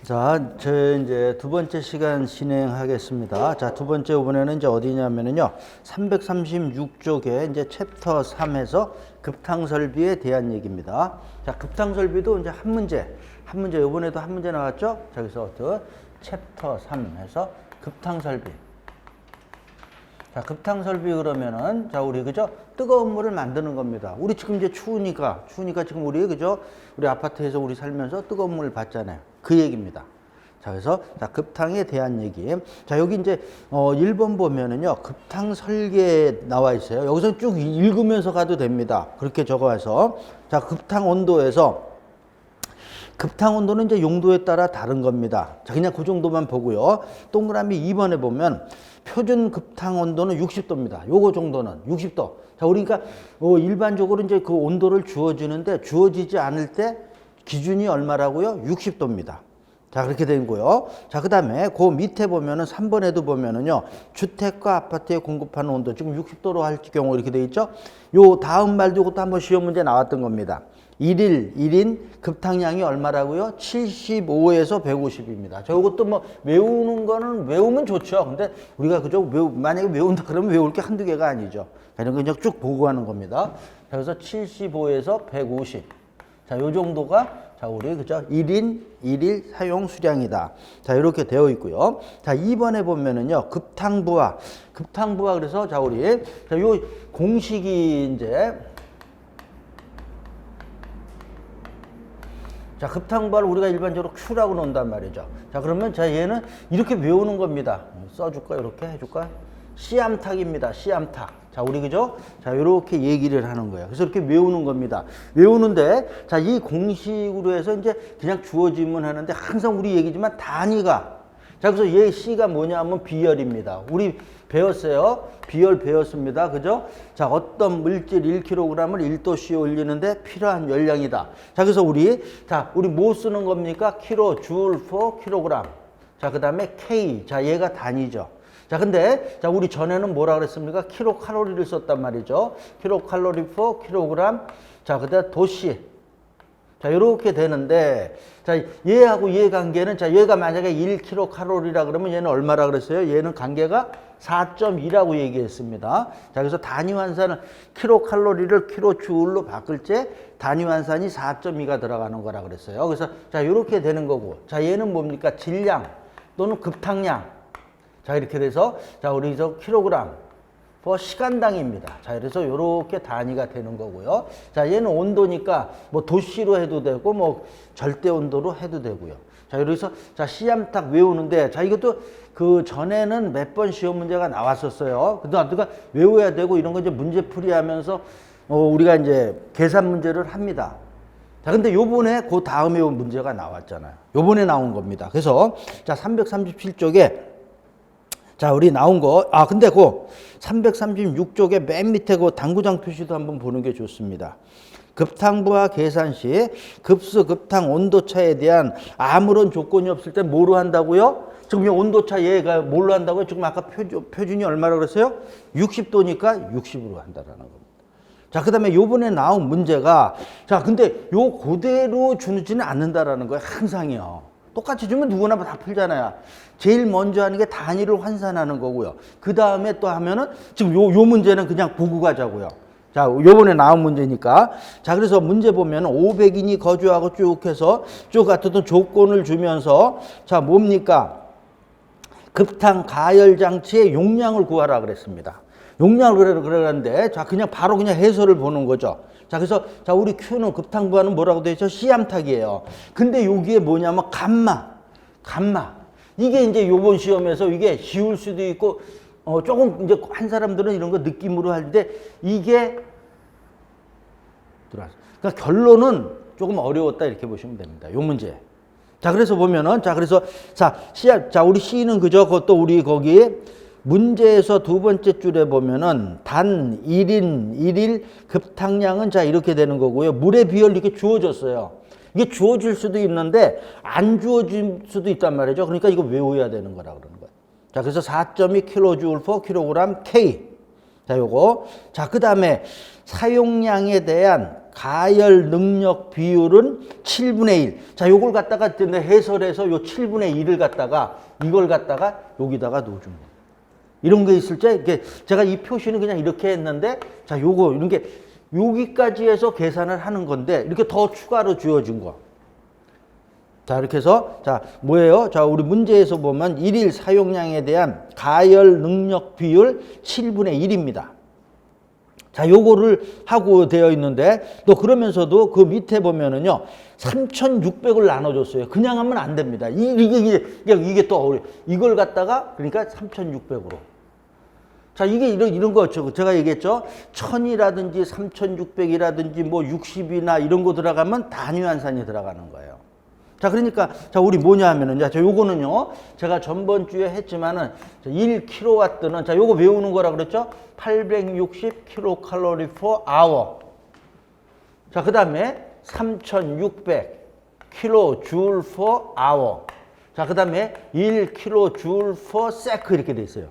자, 저 이제 두 번째 시간 진행하겠습니다. 자, 두 번째 이번에는 이제 어디냐면은요, 336쪽에 이제 챕터 3에서 급탕설비에 대한 얘기입니다. 자, 급탕설비도 이제 한 문제, 이번에도 한 문제 나왔죠? 자, 그래서 챕터 3에서 급탕설비. 자, 급탕설비 그러면은, 자, 우리, 그죠? 뜨거운 물을 만드는 겁니다. 우리 지금 이제 추우니까 지금 우리, 그죠? 우리 아파트에서 우리 살면서 뜨거운 물을 받잖아요. 그 얘기입니다. 자, 그래서, 자, 급탕에 대한 얘기. 자, 여기 이제, 1번 보면은요, 급탕 설계에 나와 있어요. 여기서 쭉 읽으면서 가도 됩니다. 그렇게 적어와서. 자, 급탕 온도에서, 급탕 온도는 이제 용도에 따라 다른 겁니다. 자, 그냥 그 정도만 보고요. 동그라미 2번에 보면 표준 급탕 온도는 60도입니다. 요거 정도는 60도. 자, 우리가 일반적으로 이제 그 온도를 주어지는데 주어지지 않을 때 기준이 얼마라고요? 60도입니다. 자, 그렇게 된 거요. 자, 그 다음에 그 밑에 보면은 3번에도 보면은요, 주택과 아파트에 공급하는 온도 지금 60도로 할 경우 이렇게 돼 있죠. 요 다음 말도 이것도 한번 시험 문제 나왔던 겁니다. 1인 급탕량이 얼마라고요? 75에서 150입니다. 저 이것도 뭐 외우는 거는 외우면 좋죠. 근데 우리가 그저 만약에 외운다 그러면 외울 게 한두 개가 아니죠. 이런 거 그냥 쭉 보고 하는 겁니다. 그래서 75에서 150. 자, 요 정도가 자, 우리 그죠? 1일 사용 수량이다. 자, 이렇게 되어 있고요. 자, 2번에 보면은요. 급탕부하 그래서 자, 우리 자, 요 공식이 이제 자, 급탕부하를 우리가 일반적으로 Q라고 놓는단 말이죠. 자, 그러면 자, 얘는 이렇게 외우는 겁니다. 써줄까? 이렇게 해줄까? 씨암탉입니다. 씨암탉. 자, 우리 그죠? 자, 이렇게 얘기를 하는 거예요. 그래서 이렇게 외우는 겁니다. 외우는데, 자, 이 공식으로 해서 이제 그냥 주어지면 하는데 항상 우리 얘기지만 단위가. 자, 그래서 얘 C가 뭐냐면 비열입니다. 우리 배웠어요. 비열 배웠습니다. 그죠? 자, 어떤 물질 1kg을 1도씨에 올리는데 필요한 열량이다. 자, 그래서 우리 뭐 쓰는 겁니까? 킬로, 줄, per 킬로그램. 자, 그 다음에 K. 자, 얘가 단위죠. 자, 근데, 자, 우리 전에는 뭐라 그랬습니까? 킬로칼로리를 썼단 말이죠. 킬로칼로리 per 킬로그램. 자, 그 다음에 도씨. 자, 이렇게 되는데, 자, 얘하고 얘 관계는, 자, 얘가 만약에 1kcal라 그러면 얘는 얼마라 그랬어요? 얘는 관계가 4.2라고 얘기했습니다. 자, 그래서 단위 환산은 킬로칼로리를 킬로줄로 바꿀 때 단위 환산이 4.2가 들어가는 거라 그랬어요. 그래서, 자, 이렇게 되는 거고. 자, 얘는 뭡니까? 질량 또는 급탕량. 자, 이렇게 돼서, 자, 우리 저 킬로그램. 시간당입니다. 자, 그래서 이렇게 단위가 되는 거고요. 자, 얘는 온도니까 뭐 도씨로 해도 되고 뭐 절대 온도로 해도 되고요. 자, 그래서 자, 씨암탉 외우는데 자, 이것도 그 전에는 몇 번 시험 문제가 나왔었어요. 그러니까 외워야 되고 이런 거 이제 문제풀이 하면서 우리가 이제 계산 문제를 합니다. 자, 근데 요번에 그 다음에 온 문제가 나왔잖아요. 요번에 나온 겁니다. 그래서 자, 337쪽에 자, 우리 나온 거. 아, 근데 그 336쪽에 맨 밑에 그 당구장 표시도 한번 보는 게 좋습니다. 급탕부하 계산 시 급수, 급탕, 온도차에 대한 아무런 조건이 없을 때 뭐로 한다고요? 지금 이 온도차 얘가 뭘로 한다고요? 지금 아까 표준이 얼마라고 그랬어요? 60도니까 60으로 한다라는 겁니다. 자, 그 다음에 요번에 나온 문제가 자, 근데 요 그대로 주지는 않는다라는 거예요. 항상이요. 똑같이 주면 누구나 다 풀잖아요. 제일 먼저 하는 게 단위를 환산하는 거고요. 그 다음에 또 하면은 지금 요 문제는 그냥 보고 가자고요. 자, 요번에 나온 문제니까. 자, 그래서 문제 보면 500인이 거주하고 쭉 해서 쭉 같은 조건을 주면서 자, 뭡니까? 급탕 가열 장치의 용량을 구하라 그랬습니다. 용량을 그러는데 자, 그냥 바로 그냥 해설을 보는 거죠. 자, 그래서 자, 우리 Q는 급탕부하는 뭐라고 되어 있죠? 씨암탉이에요. 근데 여기에 뭐냐면 감마. 이게 이제 요번 시험에서 이게 쉬울 수도 있고 조금 이제 한 사람들은 이런 거 느낌으로 할 때 이게 들어왔어. 그러니까 결론은 조금 어려웠다 이렇게 보시면 됩니다. 요 문제. 자, 그래서 보면은 자, 그래서 자, 우리 C는 그죠? 그것도 우리 거기 문제에서 두 번째 줄에 보면은 단 1일 급탕량은 자, 이렇게 되는 거고요. 물의 비율 이렇게 주어졌어요. 이게 주어질 수도 있는데 안 주어질 수도 있단 말이죠. 그러니까 이거 외워야 되는 거라 그러는 거예요. 자, 그래서 4.2 kJ per kg K. 자, 요거. 자, 그 다음에 사용량에 대한 가열 능력 비율은 7분의 1. 자, 요걸 갖다가 해설해서 요 7분의 1을 갖다가 이걸 갖다가 여기다가 넣어준 거예요. 이런 게 있을 때 이게 제가 이 표시는 그냥 이렇게 했는데 자, 요거 이런 게 여기까지 해서 계산을 하는 건데 이렇게 더 추가로 주어진 거. 자, 이렇게 해서 자, 뭐예요? 자, 우리 문제에서 보면 일일 사용량에 대한 가열 능력 비율 7분의 1입니다. 자, 요거를 하고 되어 있는데 또 그러면서도 그 밑에 보면은요 3,600을 나눠줬어요. 그냥 하면 안 됩니다. 이게 또 어려워. 이걸 갖다가 그러니까 3,600으로. 자, 이게 이런 거 제가 얘기했죠. 1,000이라든지 3,600이라든지 뭐 60이나 이런 거 들어가면 단위환산이 들어가는 거예요. 자, 그러니까 자, 우리 뭐냐 하면은 자, 요거는요. 제가 전번 주에 했지만은 1kW는 자, 요거 외우는 거라 그랬죠? 860 kcal per hour. 자, 그다음에 3,600 kJ per hour. 자, 그다음에 1kJ per sec 이렇게 돼 있어요.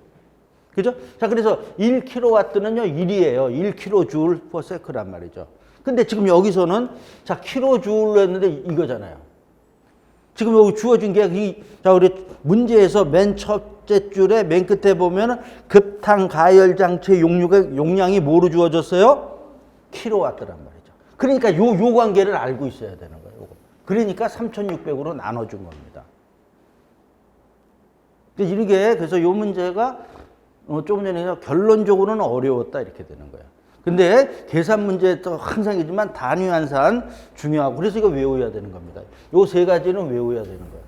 그죠? 자, 그래서 1kW는요, 1이에요. 1kJ per sec란 말이죠. 근데 지금 여기서는 자, kJ로 했는데 이거잖아요. 지금 여기 주어진 게 자, 우리 문제에서 맨 첫째 줄에 맨 끝에 보면은 급탕 가열 장치의 용량이 뭐로 주어졌어요? 킬로와트란 말이죠. 그러니까 요 관계를 알고 있어야 되는 거예요. 요거. 그러니까 3,600으로 나눠준 겁니다. 이게 그래서 요 문제가 조금 전에 결론적으로는 어려웠다 이렇게 되는 거예요. 근데 계산 문제도 항상이지만 단위환산 중요하고 그래서 이거 외워야 되는 겁니다. 요 세 가지는 외워야 되는 거예요.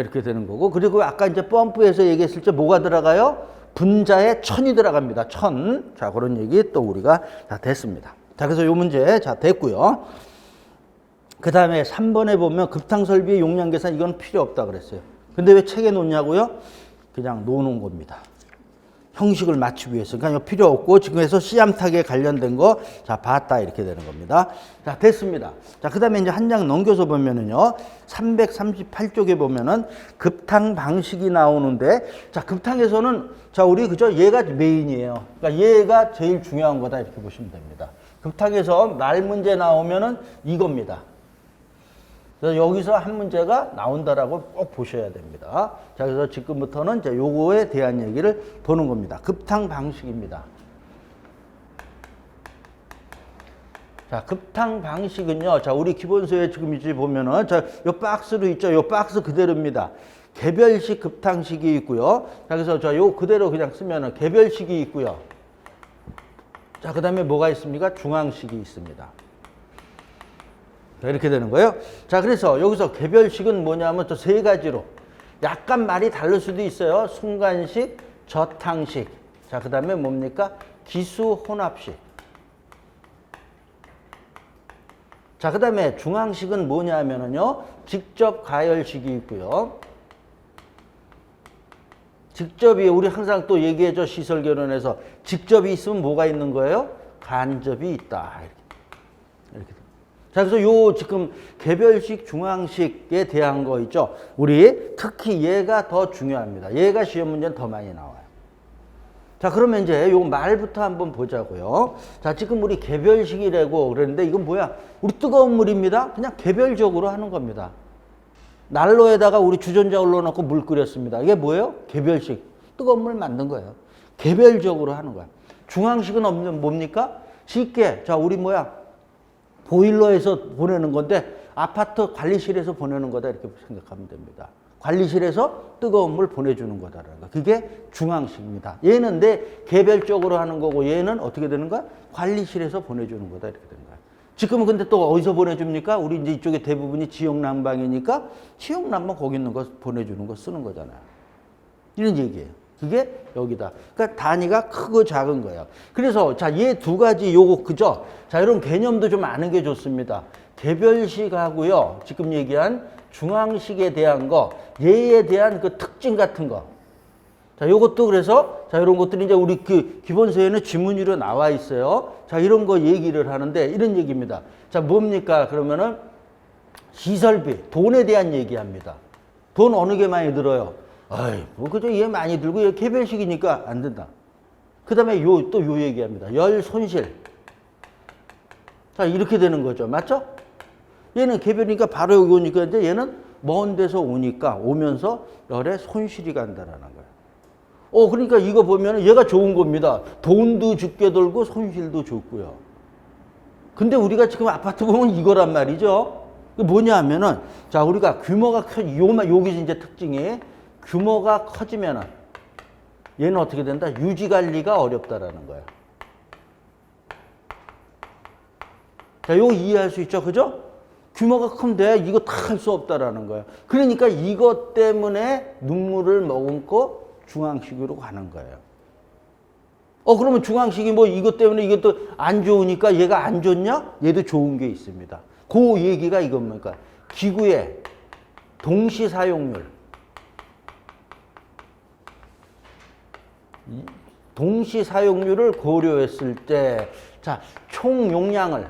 이렇게 되는 거고 그리고 아까 이제 펌프에서 얘기했을 때 뭐가 들어가요? 분자에 1,000이 들어갑니다. 1,000. 자, 그런 얘기 또 우리가 다 됐습니다. 자, 그래서 요 문제 자 됐고요. 그 다음에 3번에 보면 급탕설비의 용량 계산 이건 필요 없다 그랬어요. 근데 왜 책에 놓냐고요? 그냥 놓는 겁니다. 형식을 맞추기 위해서. 그러니까 필요 없고 지금에서 씨암탉에 관련된 거 자 봤다 이렇게 되는 겁니다. 자, 됐습니다. 자, 그다음에 이제 한 장 넘겨서 보면은요. 338쪽에 보면은 급탕 방식이 나오는데 자, 급탕에서는 자, 우리 그죠? 얘가 메인이에요. 그러니까 얘가 제일 중요한 거다 이렇게 보시면 됩니다. 급탕에서 말 문제 나오면은 이겁니다. 그래서 여기서 한 문제가 나온다라고 꼭 보셔야 됩니다. 자, 그래서 지금부터는 이제 요거에 대한 얘기를 보는 겁니다. 급탕 방식입니다. 자, 급탕 방식은요. 자, 우리 기본서에 지금 이제 보면은 자, 요 박스로 있죠. 요 박스 그대로입니다. 개별식 급탕식이 있고요. 자, 그래서 자, 요 그대로 그냥 쓰면은 개별식이 있고요. 자, 그다음에 뭐가 있습니까? 중앙식이 있습니다. 이렇게 되는 거예요. 자, 그래서 여기서 개별식은 뭐냐면 또 세 가지로 약간 말이 다를 수도 있어요. 순간식, 저탕식. 자, 그 다음에 뭡니까? 기수 혼합식. 자, 그 다음에 중앙식은 뭐냐면은요. 직접 가열식이 있고요. 직접이 우리 항상 또 얘기해줘. 시설개론에서 직접이 있으면 뭐가 있는 거예요? 간접이 있다. 이렇게. 자, 그래서 요 지금 개별식, 중앙식에 대한 거 있죠. 우리 특히 얘가 더 중요합니다. 얘가 시험 문제는 더 많이 나와요. 자, 그러면 이제 요 말부터 한번 보자고요. 자, 지금 우리 개별식이라고 그랬는데 이건 뭐야? 우리 뜨거운 물입니다. 그냥 개별적으로 하는 겁니다. 난로에다가 우리 주전자 올려놓고 물 끓였습니다. 이게 뭐예요? 개별식. 뜨거운 물 만든 거예요. 개별적으로 하는 거야. 중앙식은 없는 뭡니까? 쉽게 자, 우리 뭐야? 보일러에서 보내는 건데 아파트 관리실에서 보내는 거다 이렇게 생각하면 됩니다. 관리실에서 뜨거운 물 보내주는 거다라는 거. 그게 중앙식입니다. 얘는 내 개별적으로 하는 거고 얘는 어떻게 되는 거야? 관리실에서 보내주는 거다 이렇게 되는 거야. 지금은 근데 또 어디서 보내줍니까? 우리 이제 이쪽에 대부분이 지역난방이니까 지역난방 거기 있는 거 보내주는 거 쓰는 거잖아요. 이런 얘기예요. 그게 여기다. 그러니까 단위가 크고 작은 거예요. 그래서 자, 얘 두 가지 요거 그죠? 자, 이런 개념도 좀 아는 게 좋습니다. 개별식하고요. 지금 얘기한 중앙식에 대한 거, 얘에 대한 그 특징 같은 거. 자, 요것도 그래서 자, 이런 것들이 이제 우리 그 기본서에는 지문으로 나와 있어요. 자, 이런 거 얘기를 하는데 이런 얘기입니다. 자, 뭡니까? 그러면은 시설비, 돈에 대한 얘기합니다. 돈 어느 게 많이 들어요? 아이, 뭐, 그죠? 얘 많이 들고, 얘 개별식이니까 안 된다. 그 다음에 또 요 얘기합니다. 열 손실. 자, 이렇게 되는 거죠. 맞죠? 얘는 개별이니까 바로 여기 오니까 이제 얘는 먼 데서 오면서 열에 손실이 간다라는 거예요. 그러니까 이거 보면 얘가 좋은 겁니다. 돈도 죽게 돌고 손실도 좋고요. 근데 우리가 지금 아파트 보면 이거란 말이죠. 뭐냐 하면은, 자, 우리가 규모가 여기 이제 특징이 규모가 커지면은 얘는 어떻게 된다? 유지 관리가 어렵다라는 거예요. 자, 이거 이해할 수 있죠? 그죠? 규모가 큰데 이거 다 할 수 없다라는 거예요. 그러니까 이것 때문에 눈물을 머금고 중앙식으로 가는 거예요. 그러면 중앙식이 뭐 이것 때문에 이것도 안 좋으니까 얘가 안 좋냐? 얘도 좋은 게 있습니다. 그 얘기가 이겁니까? 기구의 동시 사용률. 동시 사용률을 고려했을 때, 자, 총 용량을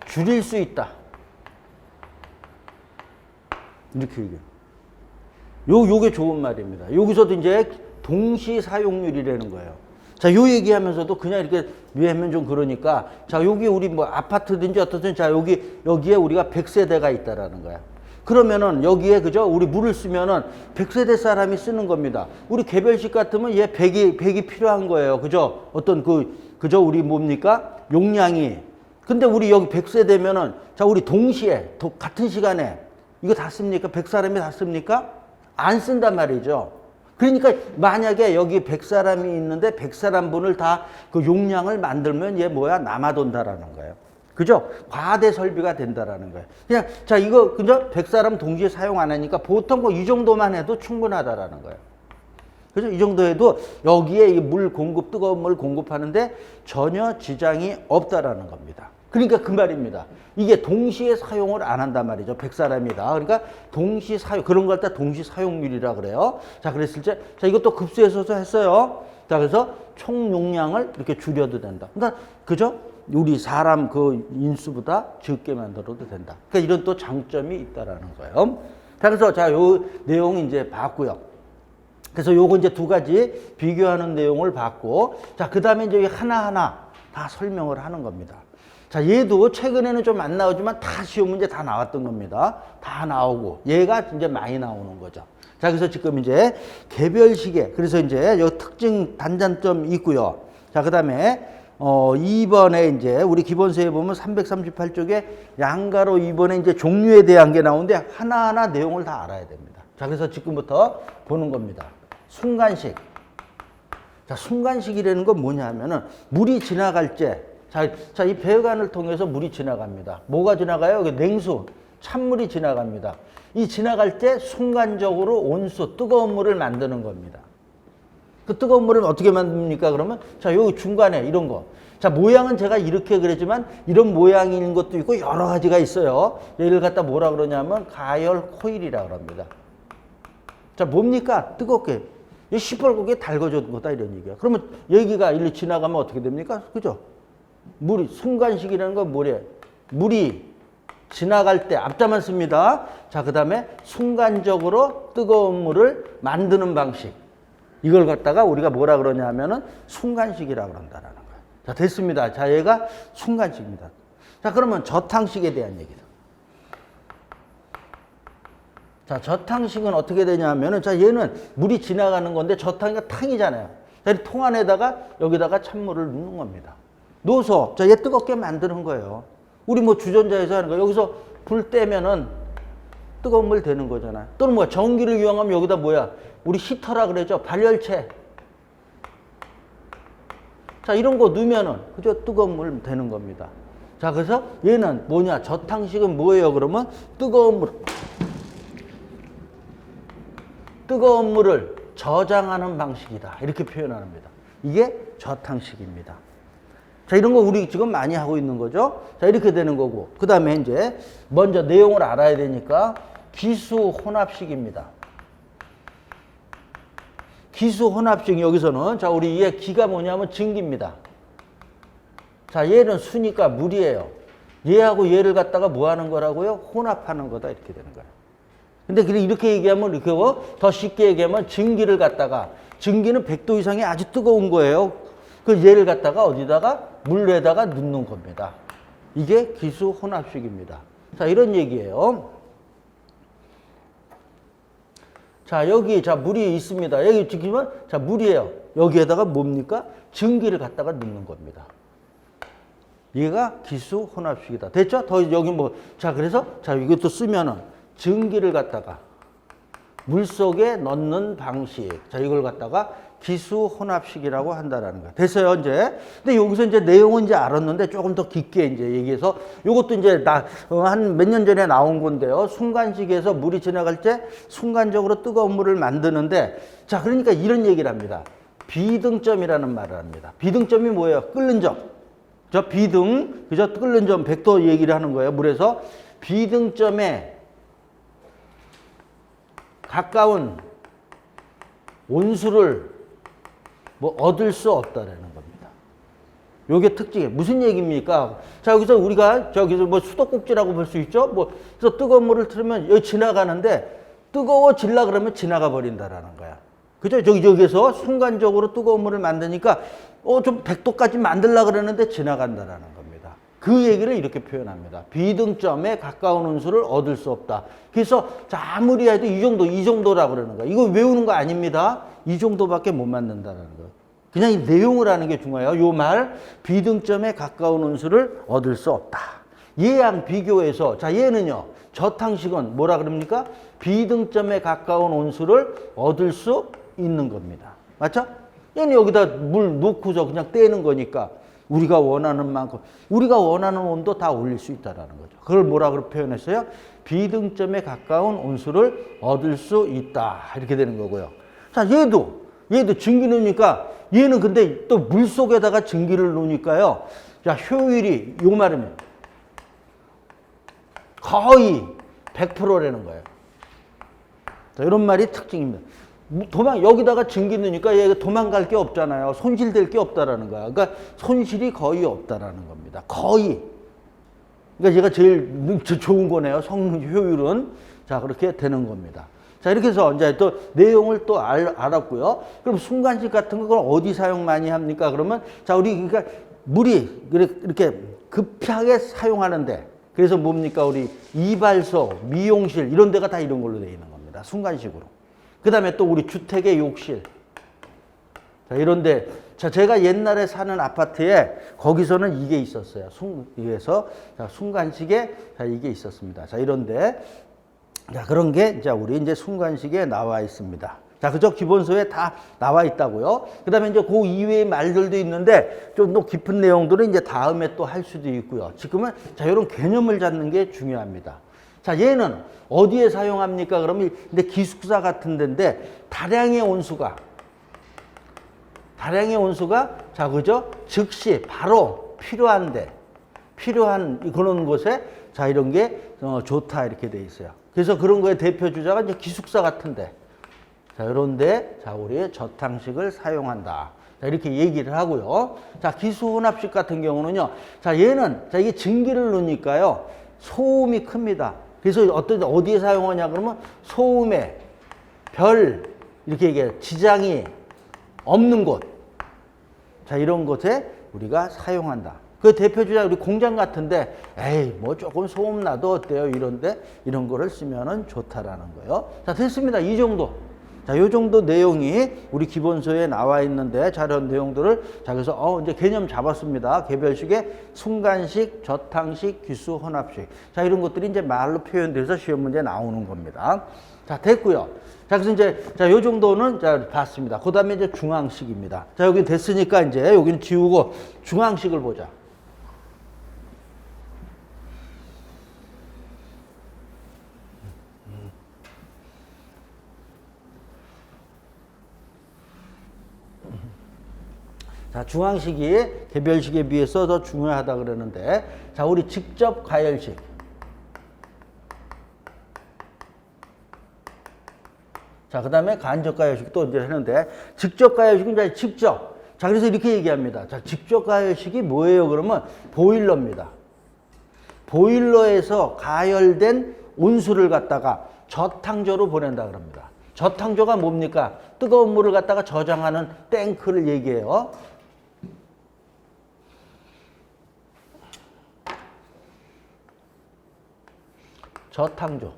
줄일 수 있다. 이렇게 얘기해요. 요게 좋은 말입니다. 여기서도 이제 동시 사용률이라는 거예요. 자, 요 얘기하면서도 그냥 이렇게 위하면 좀 그러니까, 자, 여기 우리 뭐 아파트든지 어떻든, 자, 여기에 우리가 100세대가 있다라는 거야. 그러면은 여기에, 그죠? 우리 물을 쓰면은 100세대 사람이 쓰는 겁니다. 우리 개별식 같으면 얘 100이 필요한 거예요. 그죠? 어떤 그죠? 우리 뭡니까? 용량이. 근데 우리 여기 100세대면은, 자, 우리 동시에, 같은 시간에 이거 다 씁니까? 100사람이 다 씁니까? 안 쓴단 말이죠. 그러니까 만약에 여기 100사람이 있는데 100사람 분을 다 그 용량을 만들면 얘 뭐야? 남아돈다라는 거예요. 그죠? 과대 설비가 된다라는 거예요. 그냥, 자, 이거, 그죠? 100사람 동시에 사용 안 하니까 보통 뭐 이 정도만 해도 충분하다라는 거예요. 그죠? 이 정도 해도 여기에 물 공급, 뜨거운 물 공급하는데 전혀 지장이 없다라는 겁니다. 그러니까 그 말입니다. 이게 동시에 사용을 안 한단 말이죠. 100사람이다. 그러니까 동시 사용, 그런 걸 다 동시 사용률이라 그래요. 자, 그랬을 때, 자, 이것도 급수에서도 했어요. 자, 그래서 총 용량을 이렇게 줄여도 된다. 그러니까, 그죠? 우리 사람 그 인수보다 적게 만들어도 된다. 그러니까 이런 또 장점이 있다라는 거예요. 자, 그래서 자, 요 내용 이제 봤고요. 그래서 요거 이제 두 가지 비교하는 내용을 봤고, 자, 그 다음에 이제 하나하나 다 설명을 하는 겁니다. 자, 얘도 최근에는 좀 안 나오지만 다 시험 문제 다 나왔던 겁니다. 다 나오고, 얘가 이제 많이 나오는 거죠. 자, 그래서 지금 이제 개별식에, 그래서 이제 요 특징 단장점이 있고요. 자, 그 다음에 2번에 이제 우리 기본서에 보면 338쪽에 양가로 2번에 이제 종류에 대한 게 나오는데 하나하나 내용을 다 알아야 됩니다. 자, 그래서 지금부터 보는 겁니다. 순간식. 자, 순간식이라는 건 뭐냐 하면은 물이 지나갈 때, 자, 이 배관을 통해서 물이 지나갑니다. 뭐가 지나가요? 냉수, 찬물이 지나갑니다. 이 지나갈 때 순간적으로 온수, 뜨거운 물을 만드는 겁니다. 그 뜨거운 물을 어떻게 만듭니까? 그러면, 자, 요 중간에 이런 거. 자, 모양은 제가 이렇게 그랬지만 이런 모양인 것도 있고 여러 가지가 있어요. 얘를 갖다 뭐라 그러냐면 가열 코일이라 그럽니다. 자, 뭡니까? 뜨겁게. 시뻘겋게 달궈준 거다 이런 얘기야. 그러면 여기가 일로 지나가면 어떻게 됩니까? 그죠? 물이, 순간식이라는 건 뭐래? 물이 지나갈 때 앞자만 씁니다. 자, 그 다음에 순간적으로 뜨거운 물을 만드는 방식. 이걸 갖다가 우리가 뭐라 그러냐 하면은 순간식이라고 그런다라는 거예요. 자, 됐습니다. 자, 얘가 순간식입니다. 자, 그러면 저탕식에 대한 얘기다. 자, 저탕식은 어떻게 되냐 하면은, 자, 얘는 물이 지나가는 건데 저탕이가 탕이잖아요. 자, 이 통 안에다가 여기다가 찬물을 넣는 겁니다. 넣어서, 자, 얘 뜨겁게 만드는 거예요. 우리 뭐 주전자에서 하는 거, 여기서 불 떼면은 뜨거운 물 되는 거잖아요. 또는 뭐야, 전기를 이용하면 여기다 뭐야, 우리 히터라 그러죠. 발열체. 자, 이런 거 넣으면은, 그죠? 뜨거운 물 되는 겁니다. 자, 그래서 얘는 뭐냐, 저탕식은 뭐예요? 그러면 뜨거운 물을 저장하는 방식이다. 이렇게 표현합니다. 이게 저탕식입니다. 자, 이런 거 우리 지금 많이 하고 있는 거죠. 자, 이렇게 되는 거고. 그 다음에 이제 먼저 내용을 알아야 되니까 기수 혼합식입니다. 기수 혼합식 여기서는, 자, 우리 얘 기가 뭐냐면 증기입니다. 자, 얘는 수니까 물이에요. 얘하고 얘를 갖다가 뭐 하는 거라고요? 혼합하는 거다. 이렇게 되는 거예요. 근데 이렇게 얘기하면, 이렇게 더 쉽게 얘기하면 증기를 갖다가 증기는 100도 이상이 아주 뜨거운 거예요. 그 얘를 갖다가 어디다가 물에다가 넣는 겁니다. 이게 기수 혼합식입니다. 자, 이런 얘기예요. 자, 여기 자 물이 있습니다. 여기 지금 자 물이에요. 여기에다가 뭡니까? 증기를 갖다가 넣는 겁니다. 얘가 기수 혼합식이다. 됐죠? 더 여기 뭐 자 그래서 자 이것도 쓰면은 증기를 갖다가 물 속에 넣는 방식. 자 이걸 갖다가 기수 혼합식이라고 한다라는 거예요. 됐어요, 이제. 근데 여기서 이제 내용은 이제 알았는데 조금 더 깊게 이제 얘기해서 이것도 이제 한 몇 년 전에 나온 건데요. 순간식에서 물이 지나갈 때 순간적으로 뜨거운 물을 만드는데 자, 그러니까 이런 얘기를 합니다. 비등점이라는 말을 합니다. 비등점이 뭐예요? 끓는 점. 저 비등, 그죠? 끓는 점 100도 얘기를 하는 거예요. 물에서 비등점에 가까운 온수를 뭐 얻을 수 없다라는 겁니다. 요게 특징이에요. 무슨 얘기입니까? 자, 여기서 우리가 저기서 뭐 수도꼭지라고 볼 수 있죠? 뭐, 그래서 뜨거운 물을 틀으면 여기 지나가는데 뜨거워질라 그러면 지나가 버린다라는 거야. 그죠? 저기에서 순간적으로 뜨거운 물을 만드니까 좀 100도까지 만들라 그러는데 지나간다라는 겁니다. 그 얘기를 이렇게 표현합니다. 비등점에 가까운 온수를 얻을 수 없다. 그래서 자, 아무리 해도 이 정도라고 그러는 거야. 이거 외우는 거 아닙니다. 이 정도밖에 못 만든다는 거예요. 그냥 이 내용을 하는 게 중요해요. 요 말, 비등점에 가까운 온수를 얻을 수 없다. 얘랑 비교해서, 자, 얘는요, 저탕식은 뭐라 그럽니까? 비등점에 가까운 온수를 얻을 수 있는 겁니다. 맞죠? 얘는 여기다 물 놓고서 그냥 떼는 거니까 우리가 원하는 만큼, 우리가 원하는 온도 다 올릴 수 있다는 거죠. 그걸 뭐라고 표현했어요? 비등점에 가까운 온수를 얻을 수 있다. 이렇게 되는 거고요. 자, 얘도 증기 넣으니까 얘는 근데 또 물 속에다가 증기를 넣으니까요. 자, 효율이 요 말이면 거의 100%라는 거예요. 자, 이런 말이 특징입니다. 여기다가 증기 넣으니까 얘가 도망갈 게 없잖아요. 손실될 게 없다라는 거야. 그러니까 손실이 거의 없다라는 겁니다. 거의. 그러니까 얘가 제일 좋은 거네요. 성능 효율은. 자, 그렇게 되는 겁니다. 자, 이렇게 해서 이제 또 내용을 또 알았고요. 그럼 순간식 같은 걸 어디 사용 많이 합니까? 그러면 자, 우리 그러니까 물이 이렇게 급하게 사용하는데 그래서 뭡니까? 우리 이발소, 미용실 이런 데가 다 이런 걸로 되어 있는 겁니다. 순간식으로. 그 다음에 또 우리 주택의 욕실. 자, 이런데, 자, 제가 옛날에 사는 아파트에 거기서는 이게 있었어요. 그래서, 자, 순간식에, 자, 이게 있었습니다. 자, 이런데, 자, 그런 게, 자, 우리 이제 순간식에 나와 있습니다. 자, 그저 기본서에 다 나와 있다고요. 그 다음에 이제 그 이외의 말들도 있는데 좀 더 깊은 내용들은 이제 다음에 또 할 수도 있고요. 지금은, 자, 이런 개념을 잡는 게 중요합니다. 자, 얘는 어디에 사용합니까? 그러면 근데 기숙사 같은 데인데 다량의 온수가 자, 그죠? 즉시 바로 필요한 그런 곳에 자, 이런 게 좋다 이렇게 돼 있어요. 그래서 그런 거의 대표 주자가 이제 기숙사 같은데 자, 이런데 자, 우리 저탕식을 사용한다. 자, 이렇게 얘기를 하고요. 자, 기수혼합식 같은 경우는요. 자, 얘는 자, 이게 증기를 넣으니까요. 소음이 큽니다. 그래서 어디에 사용하냐 그러면 소음에 이렇게 얘기해요. 지장이 없는 곳. 자, 이런 곳에 우리가 사용한다. 그 대표 주자 우리 공장 같은데 에이 뭐 조금 소음 나도 어때요? 이런데 이런 거를 쓰면은 좋다라는 거예요. 자, 됐습니다. 이 정도. 자, 요 정도 내용이 우리 기본서에 나와 있는데, 자, 이런 내용들을, 자, 그래서, 이제 개념 잡았습니다. 개별식의 순간식, 저탕식, 기수, 혼합식. 자, 이런 것들이 이제 말로 표현돼서 시험 문제 나오는 겁니다. 자, 됐고요. 자, 그래서 이제, 자, 요 정도는, 자, 봤습니다. 그 다음에 이제 중앙식입니다. 자, 여기 됐으니까 이제 여기는 지우고 중앙식을 보자. 자, 중앙식이 개별식에 비해서 더 중요하다 그러는데, 자, 우리 직접 가열식. 자, 그 다음에 간접 가열식 또 이제 하는데, 직접 가열식은 이제 직접. 자, 그래서 이렇게 얘기합니다. 자, 직접 가열식이 뭐예요? 그러면 보일러입니다. 보일러에서 가열된 온수를 갖다가 저탕저로 보낸다 그럽니다. 저탕조가 뭡니까? 뜨거운 물을 갖다가 저장하는 탱크를 얘기해요. 저탕조.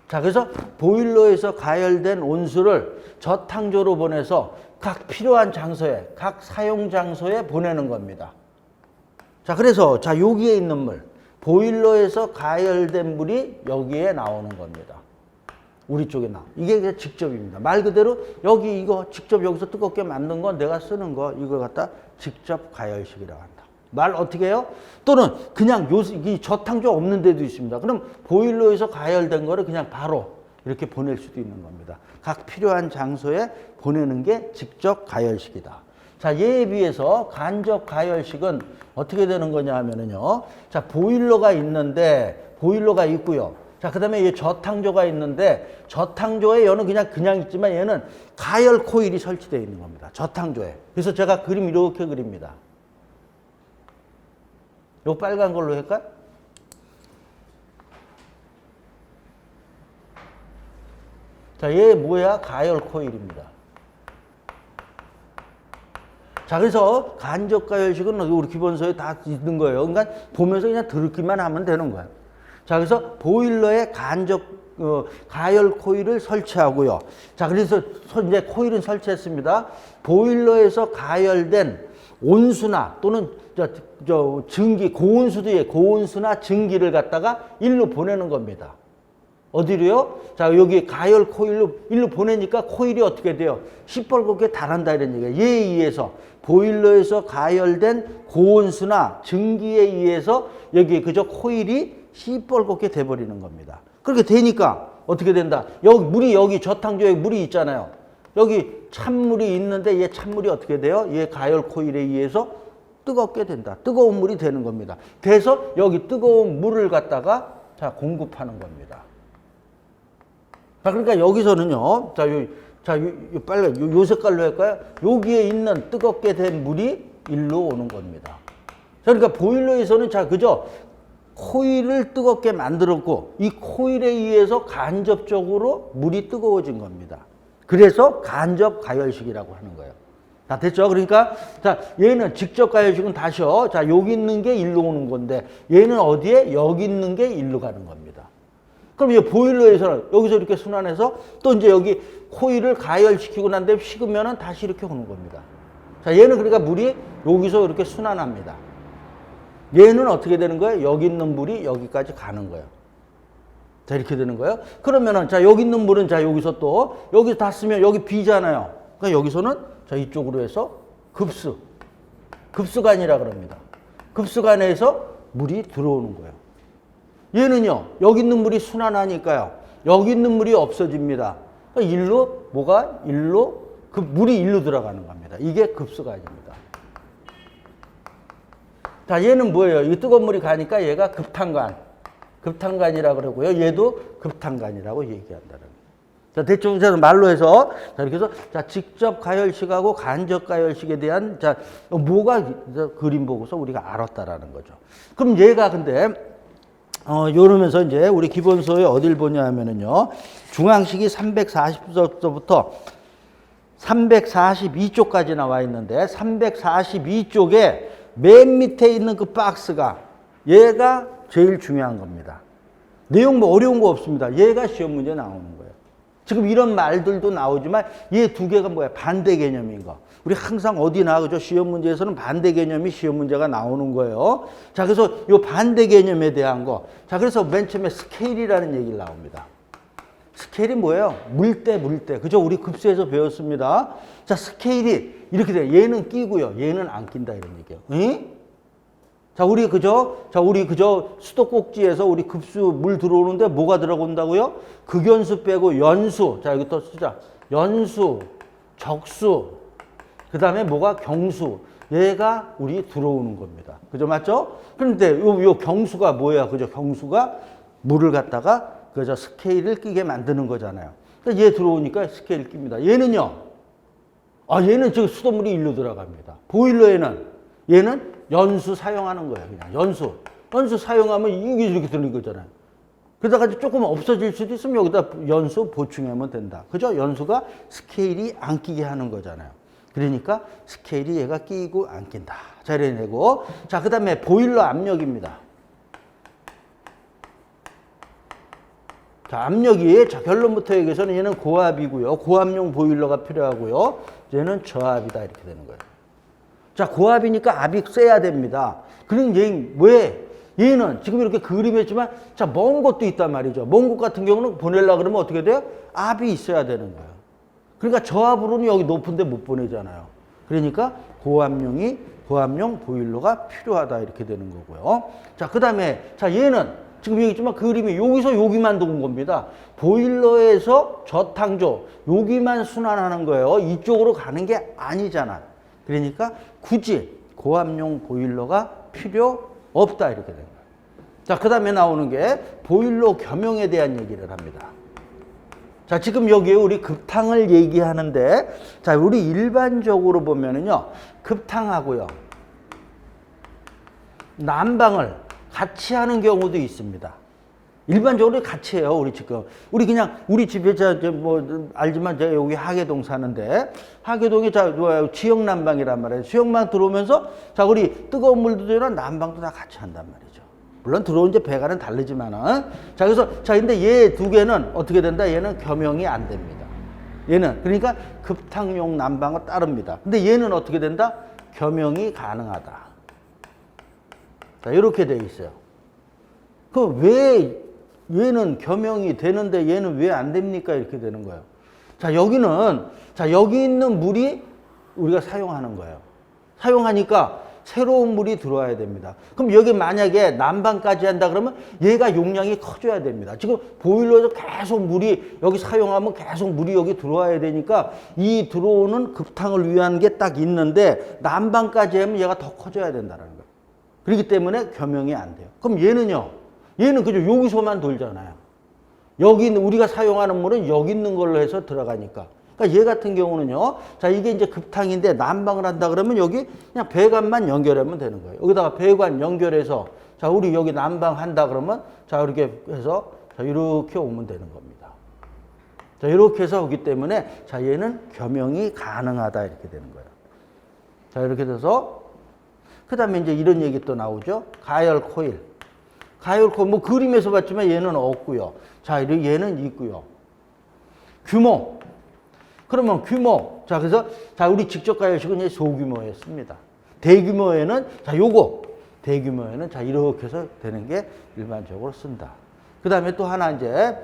자, 그래서 보일러에서 가열된 온수를 저탕조로 보내서 각 필요한 장소에, 각 사용 장소에 보내는 겁니다. 자, 그래서 자, 여기에 있는 물, 보일러에서 가열된 물이 여기에 나오는 겁니다. 우리 쪽에 이게 직접입니다. 말 그대로 여기 이거 직접 여기서 뜨겁게 만든 거 내가 쓰는 거 이거 갖다 직접 가열식이라고 한다. 말 어떻게 해요? 또는 그냥 이 저탕조 없는 데도 있습니다. 그럼 보일러에서 가열된 거를 그냥 바로 이렇게 보낼 수도 있는 겁니다. 각 필요한 장소에 보내는 게 직접 가열식이다. 자, 얘에 비해서 간접 가열식은 어떻게 되는 거냐 하면은요. 자, 보일러가 있는데, 보일러가 있고요. 자, 그 다음에 얘 저탕조가 있는데, 저탕조에 얘는 그냥 있지만 얘는 가열 코일이 설치되어 있는 겁니다. 저탕조에. 그래서 제가 그림 이렇게 그립니다. 요 빨간 걸로 할까요? 자, 얘 뭐야? 가열 코일입니다. 자, 그래서 간접 가열식은 우리 기본서에 다 있는 거예요. 그러니까 보면서 그냥 들기만 하면 되는 거예요. 자, 그래서 보일러에 간접 가열 코일을 설치하고요. 자, 그래서 이제 코일은 설치했습니다. 보일러에서 가열된 온수나 또는 증기, 고온수나 증기를 갖다가 일로 보내는 겁니다. 어디로요? 자, 여기 가열 코일로 일로 보내니까 코일이 어떻게 돼요? 시뻘겋게 달한다 이런 얘기예요. 얘에 의해서 보일러에서 가열된 고온수나 증기에 의해서 여기 그저 코일이 시뻘겋게 돼버리는 겁니다. 그렇게 되니까 어떻게 된다? 여기 저탕조에 물이 있잖아요. 여기 찬물이 있는데 얘 찬물이 어떻게 돼요? 얘 가열 코일에 의해서 뜨겁게 된다. 뜨거운 물이 되는 겁니다. 돼서 여기 뜨거운 물을 갖다가 자, 공급하는 겁니다. 자, 그러니까 여기서는요. 요 빨간 요 색깔로 할까요? 여기에 있는 뜨겁게 된 물이 일로 오는 겁니다. 자, 그러니까 보일러에서는 자, 그죠? 코일을 뜨겁게 만들었고 이 코일에 의해서 간접적으로 물이 뜨거워진 겁니다. 그래서 간접 가열식이라고 하는 거예요. 다 됐죠? 그러니까 자, 얘는 직접 가열식은 다시요. 자, 여기 있는 게 일로 오는 건데 얘는 어디에? 여기 있는 게 일로 가는 겁니다. 그럼 이 보일러에서는 여기서 이렇게 순환해서 또 이제 여기 코일을 가열시키고 난 다음에 식으면은 다시 이렇게 오는 겁니다. 자, 얘는 그러니까 물이 여기서 이렇게 순환합니다. 얘는 어떻게 되는 거예요? 여기 있는 물이 여기까지 가는 거예요. 자, 이렇게 되는 거예요. 그러면은 자, 여기 있는 물은 자, 여기서 또 여기 다 쓰면 여기 비잖아요. 그러니까 여기서는 자, 이쪽으로 해서 급수관이라 그럽니다. 급수관에서 물이 들어오는 거예요. 얘는요, 여기 있는 물이 순환하니까요. 여기 있는 물이 없어집니다. 그러니까 물이 일로 들어가는 겁니다. 이게 급수관입니다. 자, 얘는 뭐예요? 이 뜨거운 물이 가니까 얘가 급탄관이라고 그러고요. 얘도 급탄관이라고 얘기한다는 거예요. 자, 대충 말로 해서 자, 이렇게 해서 자, 직접 가열식하고 간접 가열식에 대한 자, 뭐가 그림 보고서 우리가 알았다라는 거죠. 그럼 얘가 근데 요러면서 이제 우리 기본서에 어딜 보냐 하면은요. 중앙식이 340쪽부터 342쪽까지 나와 있는데 342쪽에 맨 밑에 있는 그 박스가 얘가 제일 중요한 겁니다. 내용 뭐 어려운 거 없습니다. 얘가 시험 문제 나오는 거예요. 지금 이런 말들도 나오지만 얘 두 개가 뭐야? 반대 개념인 거. 우리 항상 어디나 그죠? 시험 문제에서는 반대 개념이 시험 문제가 나오는 거예요. 자, 그래서 이 반대 개념에 대한 거. 자, 그래서 맨 처음에 스케일이라는 얘기를 나옵니다. 스케일이 뭐예요? 물때. 그죠? 우리 급수에서 배웠습니다. 자, 스케일이 이렇게 돼요. 얘는 끼고요. 얘는 안 낀다 이런 얘기예요. 응? 자, 우리 그저 수도꼭지에서 우리 급수 물 들어오는데 뭐가 들어온다고요? 극연수 빼고 연수. 자, 여기 또 쓰자. 연수, 적수. 그 다음에 뭐가 경수. 얘가 우리 들어오는 겁니다. 그죠? 맞죠? 그런데 요 경수가 뭐야? 그죠? 경수가 물을 갖다가 그저 스케일을 끼게 만드는 거잖아요. 그러니까 얘 들어오니까 스케일 낍니다. 얘는요. 얘는 지금 수돗물이 일로 들어갑니다. 보일러에는 얘는 연수 사용하는 거예요. 그냥 연수 사용하면 이게 이렇게 들리는 거잖아요. 그러다가 조금 없어질 수도 있으면 여기다 연수 보충하면 된다. 그죠? 연수가 스케일이 안 끼게 하는 거잖아요. 그러니까 스케일이 얘가 끼고 안 낀다. 자, 이래 내고. 자, 그 다음에 보일러 압력입니다. 자, 압력이, 자, 결론부터 얘기해서는 얘는 고압이고요. 고압용 보일러가 필요하고요. 얘는 저압이다. 이렇게 되는 거예요. 자, 고압이니까 압이 세야 됩니다. 그럼 왜? 얘는 지금 이렇게 그림했지만, 자, 먼 곳도 있단 말이죠. 먼 곳 같은 경우는 보내려고 그러면 어떻게 돼요? 압이 있어야 되는 거예요. 그러니까 저압으로는 여기 높은 데 못 보내잖아요. 그러니까 고압용 보일러가 필요하다. 이렇게 되는 거고요. 자, 그 다음에, 자, 얘는 지금 얘기했지만 그림이 여기서 여기만 도는 겁니다. 보일러에서 저탕조, 여기만 순환하는 거예요. 이쪽으로 가는 게 아니잖아. 그러니까 굳이 고압용 보일러가 필요 없다. 이렇게 되는 거예요. 자, 그 다음에 나오는 게 보일러 겸용에 대한 얘기를 합니다. 자, 지금 여기에 우리 급탕을 얘기하는데, 자, 우리 일반적으로 보면은요, 급탕하고요, 난방을 같이 하는 경우도 있습니다. 일반적으로 같이 해요, 우리 지금. 우리 집에, 알지만 제가 여기 하계동 사는데, 하계동에 지역 난방이란 말이에요. 지역만 들어오면서, 자, 우리 뜨거운 물도 되나 난방도 다 같이 한단 말이죠. 물론 들어온 이제 배관은 다르지만은. 자, 그래서, 자, 근데 얘 두 개는 어떻게 된다? 얘는 겸용이 안 됩니다. 얘는. 그러니까 급탕용 난방과 따릅니다. 근데 얘는 어떻게 된다? 겸용이 가능하다. 자, 이렇게 돼 있어요. 그럼 왜 얘는 겸용이 되는데 얘는 왜 안 됩니까? 이렇게 되는 거예요. 자, 여기 있는 물이 우리가 사용하는 거예요. 사용하니까 새로운 물이 들어와야 됩니다. 그럼 여기 만약에 난방까지 한다 그러면 얘가 용량이 커져야 됩니다. 지금 보일러에서 계속 물이 여기 사용하면 계속 물이 여기 들어와야 되니까 이 들어오는 급탕을 위한 게 딱 있는데 난방까지 하면 얘가 더 커져야 된다는 거예요. 그렇기 때문에 겸용이 안 돼요. 그럼 얘는 그죠? 여기서만 돌잖아요. 여기 있는, 우리가 사용하는 물은 여기 있는 걸로 해서 들어가니까. 그러니까 얘 같은 경우는요, 자, 이게 이제 급탕인데 난방을 한다 그러면 여기 그냥 배관만 연결하면 되는 거예요. 여기다가 배관 연결해서, 자, 우리 여기 난방 한다 그러면, 자, 이렇게 해서, 자, 이렇게 오면 되는 겁니다. 자, 이렇게 해서 오기 때문에, 자, 얘는 겸용이 가능하다. 이렇게 되는 거예요. 자, 이렇게 돼서, 그 다음에 이제 이런 얘기 또 나오죠. 가열 코일. 뭐 그림에서 봤지만 얘는 없고요. 자, 얘는 있고요. 규모. 그러면 규모. 자, 그래서, 자, 우리 직접 가열식은 이제 소규모였습니다. 대규모에는, 자, 대규모에는, 자, 이렇게 해서 되는 게 일반적으로 쓴다. 그 다음에 또 하나 이제,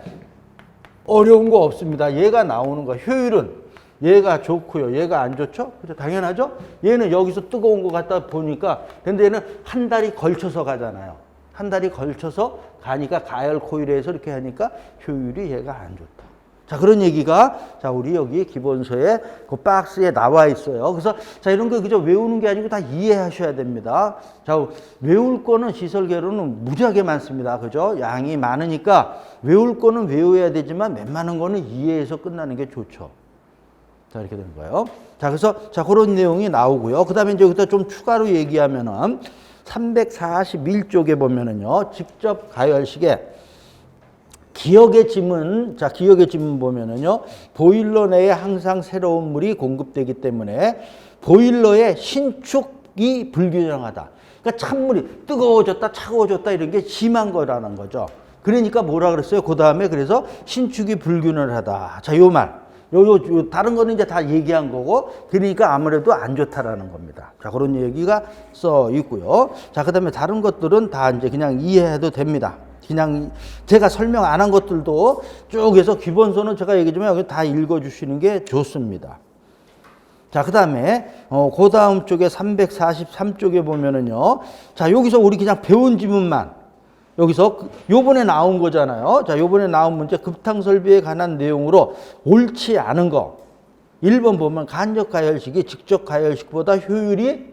어려운 거 없습니다. 얘가 나오는 거. 효율은 얘가 좋고요. 얘가 안 좋죠? 그죠? 당연하죠? 얘는 여기서 뜨거운 거 갖다 보니까, 근데 얘는 한 달이 걸쳐서 가잖아요. 한 달이 걸쳐서 가니까 가열 코일에서 이렇게 하니까 효율이 얘가 안 좋다. 자, 그런 얘기가, 자, 우리 여기 기본서에 그 박스에 나와 있어요. 그래서, 자, 이런 거 그저 외우는 게 아니고 다 이해하셔야 됩니다. 자, 외울 거는 시설계로는 무지하게 많습니다. 그죠? 양이 많으니까 외울 거는 외워야 되지만 웬만한 거는 이해해서 끝나는 게 좋죠. 자, 이렇게 되는 거예요. 자, 그래서, 자, 그런 내용이 나오고요. 그 다음에 이제 여기다 좀 추가로 얘기하면은 341쪽에 보면은요, 직접 가열식에 기역의 짐은, 자, 기역의 짐은 보면은요, 보일러 내에 항상 새로운 물이 공급되기 때문에 보일러의 신축이 불균형하다. 그러니까 찬물이 뜨거워졌다, 차가워졌다 이런 게 심한 거라는 거죠. 그러니까 뭐라 그랬어요? 그 다음에 그래서 신축이 불균형하다. 자, 요 말. 다른 거는 이제 다 얘기한 거고, 그러니까 아무래도 안 좋다라는 겁니다. 자, 그런 얘기가 써 있고요. 자, 그 다음에 다른 것들은 다 이제 그냥 이해해도 됩니다. 그냥 제가 설명 안 한 것들도 쭉 해서 기본서는 제가 얘기하지만 여기 다 읽어주시는 게 좋습니다. 자, 그 다음에, 그 다음 쪽에 343쪽에 보면은요. 자, 여기서 우리 그냥 배운 지문만. 여기서 요번에 나온 거잖아요. 자, 요번에 나온 문제 급탕 설비에 관한 내용으로 옳지 않은 거. 1번 보면 간접 가열식이 직접 가열식보다 효율이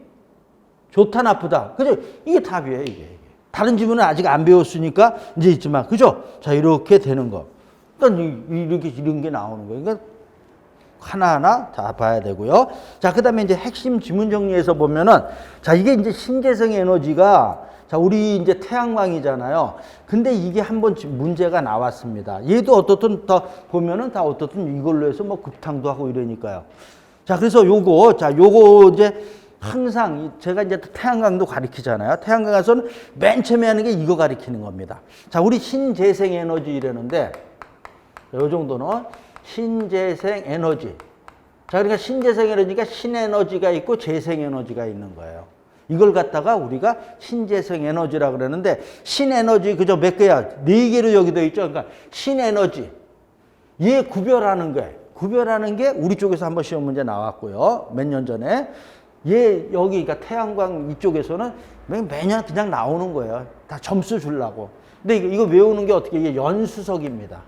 좋다 나쁘다. 그죠? 이게 답이에요, 이게. 다른 지문은 아직 안 배웠으니까 이제 있지만, 그죠? 자, 이렇게 되는 거. 그러니까 이런 게 나오는 거예요. 그러니까 하나하나 다 봐야 되고요. 자, 그 다음에 이제 핵심 지문 정리해서 보면은, 자, 이게 이제 신재생 에너지가 자, 우리 이제 태양광이잖아요. 근데 이게 한번 문제가 나왔습니다. 얘도 어떻든 더 보면은 다 어떻든 이걸로 해서 뭐 급탕도 하고 이러니까요. 자, 그래서 요거 이제 항상 제가 이제 태양광도 가리키잖아요. 태양광에서는 맨 처음에 하는 게 이거 가리키는 겁니다. 자, 우리 신재생 에너지 이러는데 요 정도는 신재생 에너지. 자, 그러니까 신재생 에너지가 신에너지가 있고 재생 에너지가 있는 거예요. 이걸 갖다가 우리가 신재생 에너지라 그러는데 신에너지 그저 몇 개야? 네 개로 여기 돼 있죠. 그러니까 신에너지. 얘 구별하는 게 우리 쪽에서 한번 시험 문제 나왔고요. 몇 년 전에. 얘 여기 그러니까 태양광 이쪽에서는 매년 그냥 나오는 거예요. 다 점수 주려고. 근데 이거 외우는 게 어떻게 이게 연수석입니다.